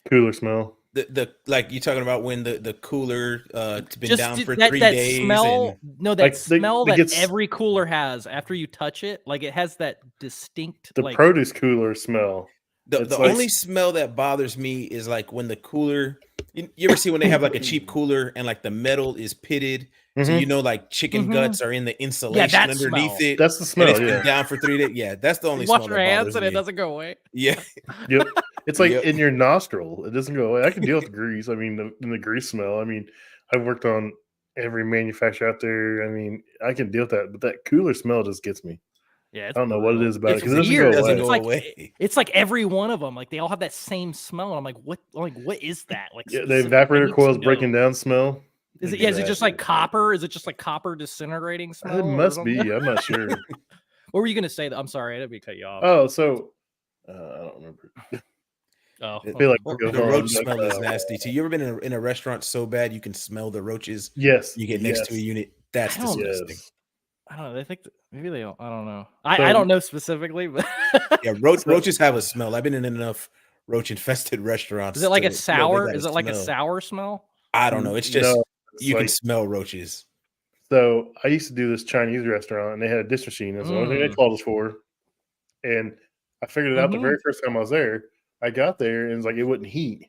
Cooler smell. The like you talking about when the cooler it's been down for 3 days. Smell, and, that smell that every cooler has after you touch it, like it has that distinct produce cooler smell. The only smell that bothers me is like when the cooler. You ever see when they have like a cheap cooler and like the metal is pitted, so like chicken guts are in the insulation underneath it. That's the smell. And it's been down for 3 days. Yeah, that's the only smell. Wash your hands and it doesn't go away. Yeah. Yep. It's like in your nostril. It doesn't go away. I can deal with the grease. I mean, the grease smell. I mean, I've worked on every manufacturer out there. I mean, I can deal with that, but that cooler smell just gets me. Yeah, I don't know what it is about it because it doesn't go away. It's like every one of them, like they all have that same smell, and I'm like, what? Like, what is that? Like, the evaporator coils breaking down smell. Is it? Yeah, is it just like copper? Is it just like copper disintegrating smell? It must be. I'm not sure. What were you gonna say? I'm sorry, I didn't mean to cut you off. Oh, so I don't remember. Oh, I feel like the roach smell is nasty too. You ever been in a restaurant so bad you can smell the roaches? Yes. You get next to a unit. That's disgusting. Yes. I don't know. They think maybe they don't. I don't know. I don't know specifically, but yeah, roaches have a smell. I've been in enough roach infested restaurants. Is it like a sour? Is it like a sour smell? I don't know. It's just you can smell roaches. So I used to do this Chinese restaurant, and they had a dish machine. That's the only thing they called us for. And I figured it out the very first time I was there. I got there, and it's like it wouldn't heat.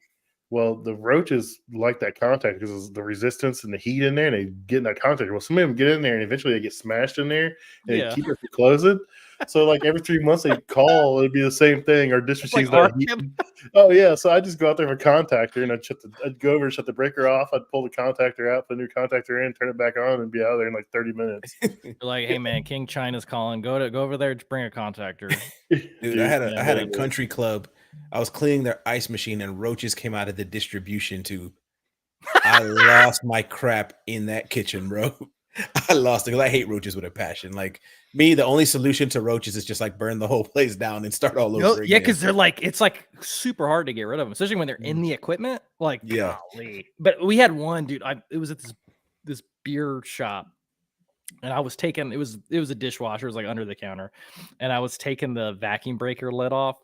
Well, the roaches like that contact because of the resistance and the heat in there, and they get in that contact. Well, some of them get in there, and eventually they get smashed in there, and they keep it from closing. So, like every 3 months they call, it'd be the same thing. Our dish machine's not heating. Oh yeah, so I just go out there with a contactor, and I'd go over and shut the breaker off. I'd pull the contactor out, put a new contactor in, turn it back on, and be out of there in like 30 minutes. You're like, hey man, King China's calling. Go over there, bring a contactor. Dude, I had a country club. I was cleaning their ice machine, and roaches came out of the distribution tube. I lost my crap in that kitchen, bro. I lost it because I hate roaches with a passion. Like me, the only solution to roaches is just like burn the whole place down and start all over again. Yeah, because they're like, it's like super hard to get rid of them, especially when they're in the equipment. Like, Yeah. golly. But we had one dude. It was at this beer shop, and I was taking it was a dishwasher. It was like under the counter, and I was taking the vacuum breaker lid off.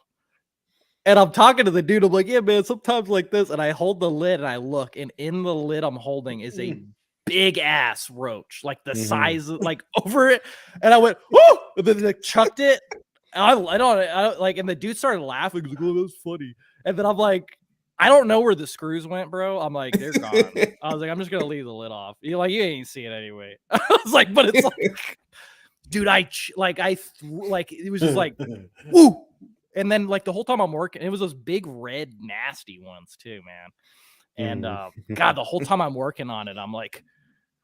And I'm talking to the dude. I'm like, yeah, man, sometimes like this. And I hold the lid and I look, and in the lid I'm holding is a big ass roach, like the size of, like over it. And I went, whoo! And then like chucked it. And I don't like, and the dude started laughing. He's like, oh, that was funny. And then I'm like, I don't know where the screws went, bro. I'm like, they're gone. I was like, I'm just gonna leave the lid off. You're like, you ain't see it anyway. I was like, but it's like, dude, it was just like, woo. And then like the whole time I'm working, it was those big red nasty ones too, man. And God, the whole time I'm working on it, I'm like,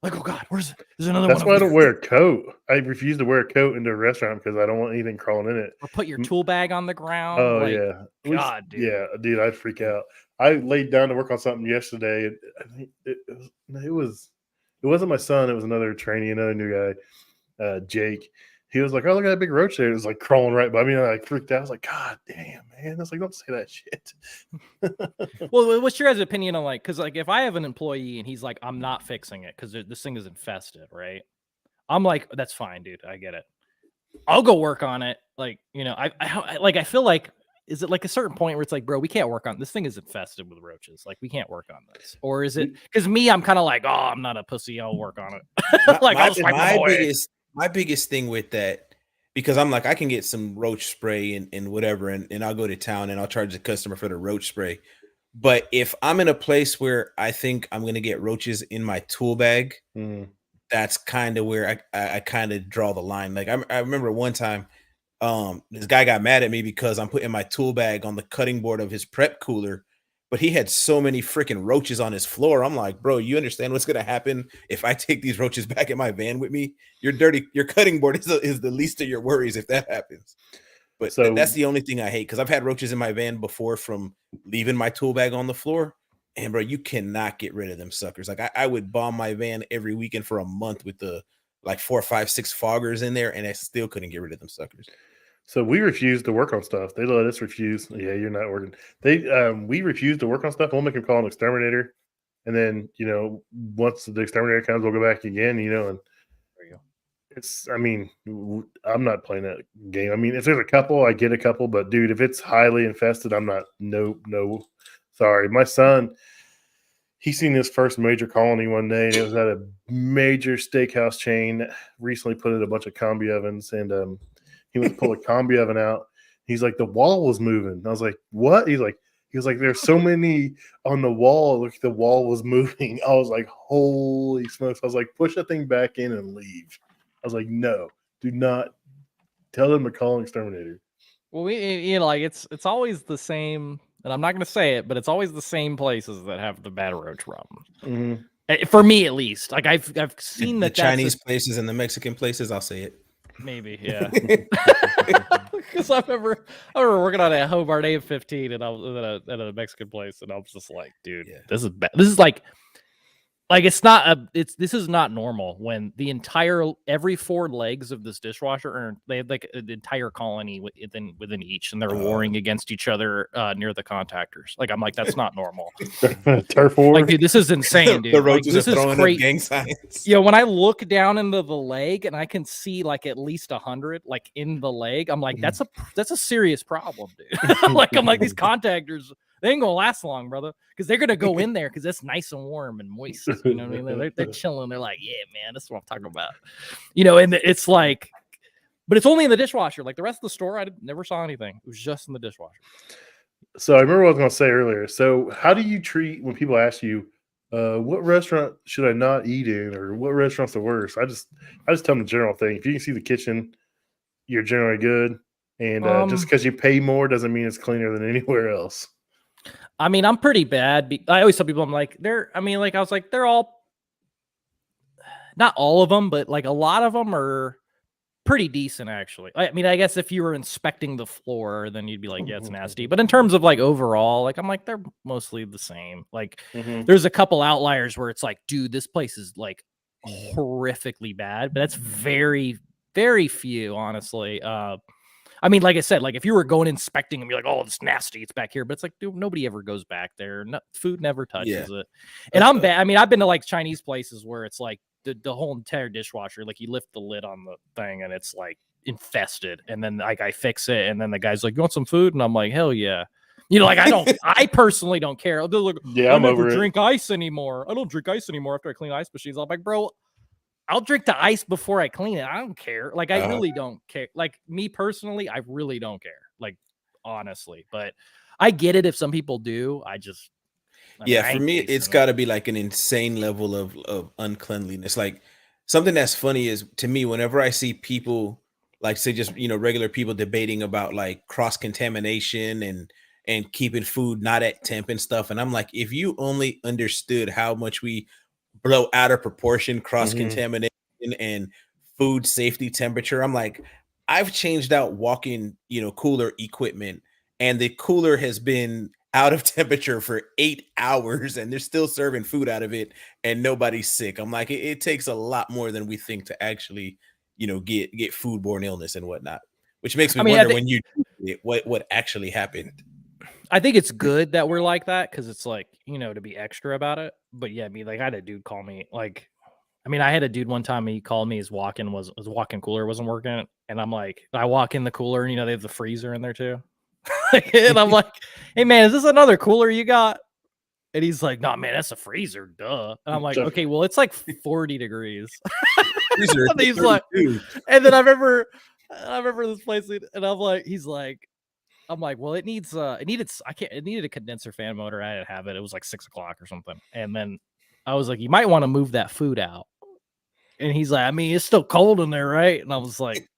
oh God, there's another That's one. Why I don't wear a coat. I refuse to wear a coat into a restaurant because I don't want anything crawling in it. Or put your tool bag on the ground. Oh like, yeah, God, dude. Yeah, dude, I'd freak out. I laid down to work on something yesterday. I think it wasn't my son. It was another trainee, another new guy, Jake. He was like, "Oh, look at that big roach there!" It was like crawling right by me. And I like freaked out. I was like, "God damn, man!" I was like, "Don't say that shit." Well, what's your guys' opinion on like? Because like, if I have an employee and he's like, "I'm not fixing it because this thing is infested," right? I'm like, "That's fine, dude. I get it. I'll go work on it." Like, you know, I feel like, is it like a certain point where it's like, bro, we can't work on this thing is infested with roaches. Like, we can't work on this. Or is it because me? I'm kind of like, oh, I'm not a pussy. I'll work on it. Like, I'll swipe them away. My biggest thing with that, because I'm like, I can get some roach spray and whatever, and I'll go to town and I'll charge the customer for the roach spray. But if I'm in a place where I think I'm going to get roaches in my tool bag, that's kind of where I kind of draw the line. Like I remember one time, this guy got mad at me because I'm putting my tool bag on the cutting board of his prep cooler, but he had so many freaking roaches on his floor. I'm like, bro, you understand what's going to happen if I take these roaches back in my van with me? Your cutting board is the least of your worries if that happens. But that's the only thing I hate, because I've had roaches in my van before from leaving my tool bag on the floor. And bro, you cannot get rid of them suckers. Like I would bomb my van every weekend for a month with the like 4, 5, 6 foggers in there, and I still couldn't get rid of them suckers. So we refuse to work on stuff. They let us refuse. Yeah, you're not working. We refuse to work on stuff. We'll make them call an exterminator, and then once the exterminator comes, we'll go back again. And there you go. It's. I mean, I'm not playing that game. I mean, if there's a couple, I get a couple. But dude, if it's highly infested, I'm not. No. Sorry, my son. He seen his first major colony one day, and it was at a major steakhouse chain. Recently put in a bunch of combi ovens, and he went to pull a combi oven out. He's like, the wall was moving. I was like, what? He was like, there's so many on the wall. Look, the wall was moving. I was like, holy smokes. I was like, push that thing back in and leave. I was like, no, do not tell them to call an exterminator. Well, like it's always the same, and I'm not going to say it, but it's always the same places that have the bad roach problem. For me, at least. Like I've seen the Chinese places and the Mexican places. I'll say it. Maybe, yeah. Because I remember working on a Hobart A15, and I was at a Mexican place, and I was just like, dude, this is bad. This is like this is not normal when every 4 legs of this dishwasher they have like an entire colony within each, and they're warring against each other near the contactors. Like, I'm like, that's not normal. Turf war. Like, dude, this is insane, dude. The roaches this are throwing is great. Up gang signs. When I look down into the leg and I can see like at least 100 like in the leg, I'm like, that's a serious problem, dude. Like, I'm like, these contactors, they ain't gonna last long, brother, because they're gonna go in there because it's nice and warm and moist. You know what I mean? They're chilling. They're like, yeah, man, that's what I'm talking about. And it's like, but it's only in the dishwasher. Like the rest of the store, I never saw anything. It was just in the dishwasher. So I remember what I was gonna say earlier. So how do you treat when people ask you, what restaurant should I not eat in, or what restaurant's the worst? I just tell them the general thing. If you can see the kitchen, you're generally good. And just because you pay more doesn't mean it's cleaner than anywhere else. I mean, I'm pretty bad. I always tell people, I'm like, they're all, not all of them, but like a lot of them are pretty decent, actually. I mean, I guess if you were inspecting the floor, then you'd be like, yeah, it's nasty. But in terms of like overall, like I'm like, they're mostly the same. Like there's a couple outliers where it's like, dude, this place is like horrifically bad, but that's very, very few, honestly. I mean, like I said, like if you were going inspecting and be like, oh, it's nasty, it's back here, but it's like, dude, nobody ever goes back there. No, food never touches it. And I'm bad. I mean, I've been to like Chinese places where it's like the whole entire dishwasher, like you lift the lid on the thing and it's like infested, and then like I fix it, and then the guy's like, you want some food? And I'm like, hell yeah. You know, like I personally don't care. They're like, yeah, I'm over drink ice anymore. I don't drink ice anymore after I clean ice machines. I'm like, bro, I'll drink the ice before I clean it. I don't care. Like, I really don't care. Like, me personally, I really don't care. Like, honestly. But I get it if some people do. I mean, for me, it's got to be like an insane level of uncleanliness. Like, something that's funny is, to me, whenever I see people, like, say, just, you know, regular people debating about, like, cross-contamination and keeping food not at temp and stuff. And I'm like, if you only understood how much we blow out of proportion cross-contamination and food safety temperature. I'm like, I've changed out walk-in, you know, cooler equipment, and the cooler has been out of temperature for 8 hours and they're still serving food out of it and nobody's sick. I'm like, it takes a lot more than we think to actually, you know, get foodborne illness and whatnot, which makes me wonder when you what actually happened. I think it's good that we're like that, because it's like, you know, to be extra about it. But yeah, I mean, like I had a dude call me, like, I mean, I had a dude one time, he called me, his walk-in cooler wasn't working. And I'm like, I walk in the cooler and, you know, they have the freezer in there too. And I'm like, hey man, is this another cooler you got? And he's like, no, man, that's a freezer, duh. And I'm like, okay, well, it's like 40 degrees. And he's like, and then I remember this place, and I'm like, I'm like, well, it needed a condenser fan motor. I didn't have it. It was like 6 o'clock or something. And then I was like, you might want to move that food out. And he's like, I mean, it's still cold in there, right? And I was like,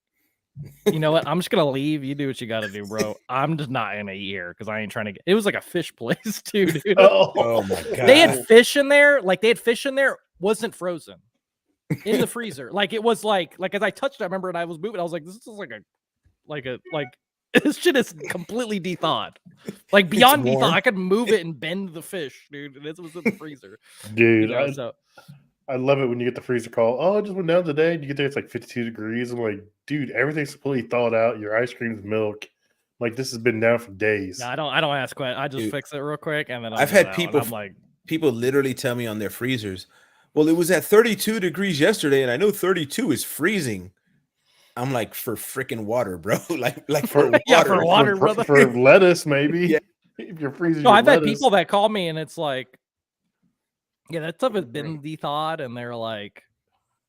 you know what? I'm just gonna leave. You do what you gotta do, bro. I'm just not gonna eat here because I ain't trying to get. It was like a fish place too, dude. Oh my god! They had fish in there. Like they had fish in there, wasn't frozen in the freezer. Like it was like as I touched it, I remember, and I was moving. I was like, this is like this shit is completely de-thawed. Like beyond de-thawed. I could move it and bend the fish, dude. And this was in the freezer, dude. You know, I love it when you get the freezer call. Oh, it just went down today. And you get there, it's like 52 degrees. I'm like, dude, everything's completely thawed out. Your ice cream's milk. Like, this has been down for days. No, I don't ask questions. I just fix it real quick, and then I've had people literally tell me on their freezers, well, it was at 32 degrees yesterday, and I know 32 is freezing. I'm like, for freaking water, bro. like for water. Yeah, for water, brother. For lettuce, maybe. Yeah. If you're freezing. No, I've had people that call me, and it's like, yeah, that stuff has been de-thawed, and they're like,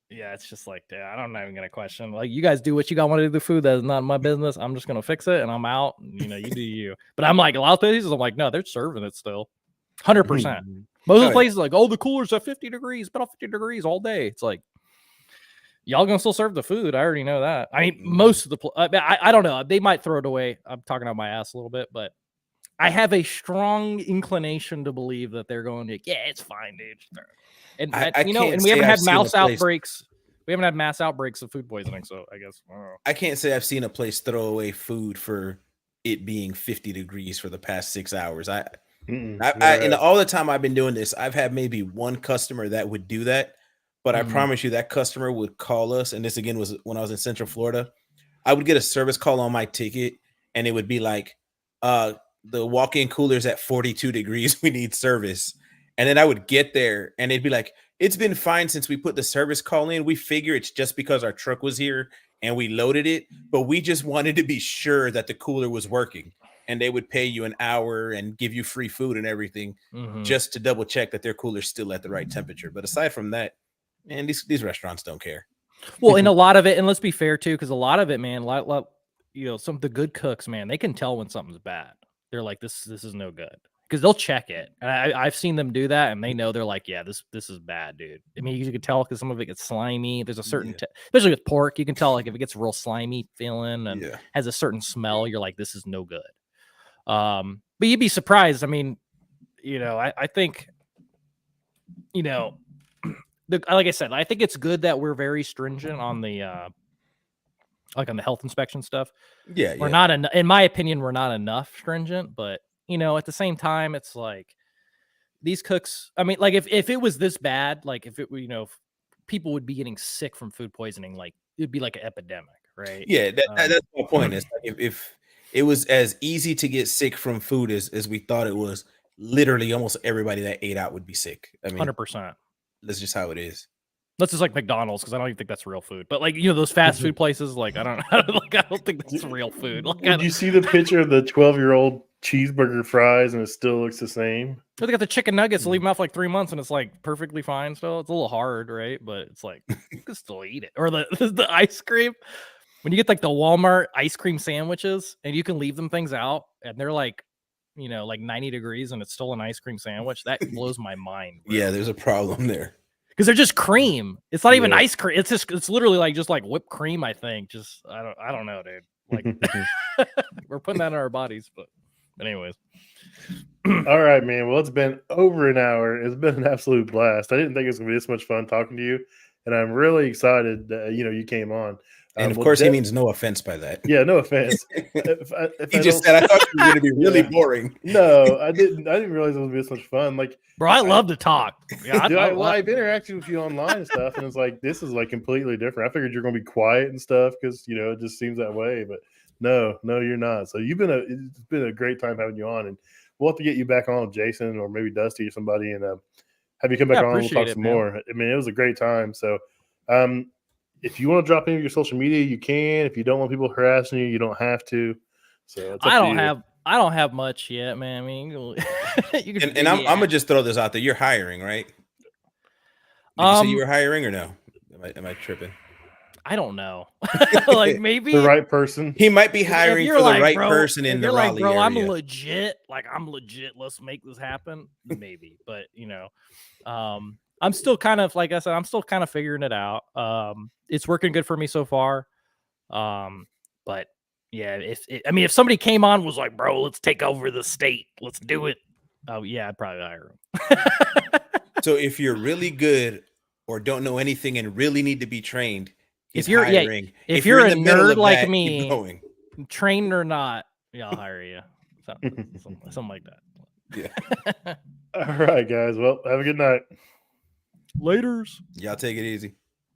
yeah, it's just like, yeah, I'm not even gonna question. Like, you guys do what you got want to do with the food. That's not my business. I'm just gonna fix it, and I'm out. And, you know, you do you. But I'm like, a lot of places, I'm like, no, they're serving it still, 100%. Most of the places, like, oh, the cooler's at 50 degrees, been off 50 degrees all day. It's like, y'all gonna still serve the food. I already know that. I mean, most of the, I don't know. They might throw it away. I'm talking out my ass a little bit, but I have a strong inclination to believe that they're going to, yeah, it's fine, dude. And you know, and we haven't had mass outbreaks. We haven't had mass outbreaks of food poisoning, so I guess I can't say I've seen a place throw away food for it being 50 degrees for the past 6 hours. And all the time I've been doing this, I've had maybe one customer that would do that, but I promise you that customer would call us. And this again was when I was in Central Florida. I would get a service call on my ticket, and it would be like, the walk-in cooler's at 42 degrees. We need service. And then I would get there and it'd be like, it's been fine since we put the service call in. We figure it's just because our truck was here and we loaded it, but we just wanted to be sure that the cooler was working. And they would pay you an hour and give you free food and everything just to double check that their cooler's still at the right temperature. But aside from that, man, these restaurants don't care. Well, and a lot of it, and let's be fair too, because a lot of it, man, you know, some of the good cooks, man, they can tell when something's bad. They're like, this is no good, because they'll check it. And I've seen them do that, and they know. They're like, yeah, this is bad, dude. I mean, you can tell because some of it gets slimy. There's a certain, especially with pork, you can tell like if it gets real slimy feeling and has a certain smell, you're like, this is no good. But you'd be surprised. I mean, you know, I think, you know, like I said, I think it's good that we're very stringent on the like on the health inspection stuff. Yeah, We're not, in my opinion, we're not enough stringent, but at the same time, it's like these cooks. I mean, like if it was this bad, like if it were, if people would be getting sick from food poisoning, like it'd be like an epidemic, right? Yeah, that's my point. Is like if it was as easy to get sick from food as we thought it was, literally almost everybody that ate out would be sick. I mean, 100%. That's just how it is. That's just like McDonald's, because I don't even think that's real food. But like those fast food places, like I don't think that's real food. Like, did you see the picture of the 12-year-old cheeseburger fries and it still looks the same? They got the chicken nuggets, leave them out for like 3 months, and it's like perfectly fine. Still, it's a little hard, right? But it's like you can still eat it. Or the ice cream. When you get like the Walmart ice cream sandwiches, and you can leave them things out, and they're like, like 90 degrees, and it's still an ice cream sandwich. That blows my mind. Bro. Yeah, there's a problem there. Because they're just cream. It's not even ice cream. It's literally like just like whipped cream, I think. Just I don't know, dude. Like we're putting that in our bodies, but anyways. All right, man. Well, it's been over an hour. It's been an absolute blast. I didn't think it was gonna be this much fun talking to you, and I'm really excited that you came on. And of course, he means no offense by that. Yeah, no offense. If he just said, "I thought you were going to be really boring." No, I didn't. I didn't realize it would be this much fun. Like, bro, I love to talk. Yeah, I've interacted with you online and stuff, and it's like this is like completely different. I figured you're going to be quiet and stuff because it just seems that way. But no, you're not. So it's been a great time having you on, and we'll have to get you back on with Jason or maybe Dusty or somebody, and have you come back on and we'll talk some more. I mean, it was a great time. So, if you want to drop any of your social media, you can. If you don't want people harassing you, you don't have to. So it's I don't have much yet, man. I mean, you can and I'm gonna just throw this out there. You're hiring, right? Did you say you were hiring or no? Am I tripping? I don't know. Like maybe the right person. He might be hiring for the right person in the Raleigh area. I'm legit. Let's make this happen. Maybe, but I'm still kind of, like I said, I'm still kind of figuring it out. It's working good for me so far. But yeah, if somebody came on was like, bro, let's take over the state, let's do it. Oh yeah, I'd probably hire him. So if you're really good or don't know anything and really need to be trained, if you're a nerd like me, trained or not, I'll hire you. Something like that. Yeah. All right, guys. Well, have a good night. Laters. Y'all take it easy.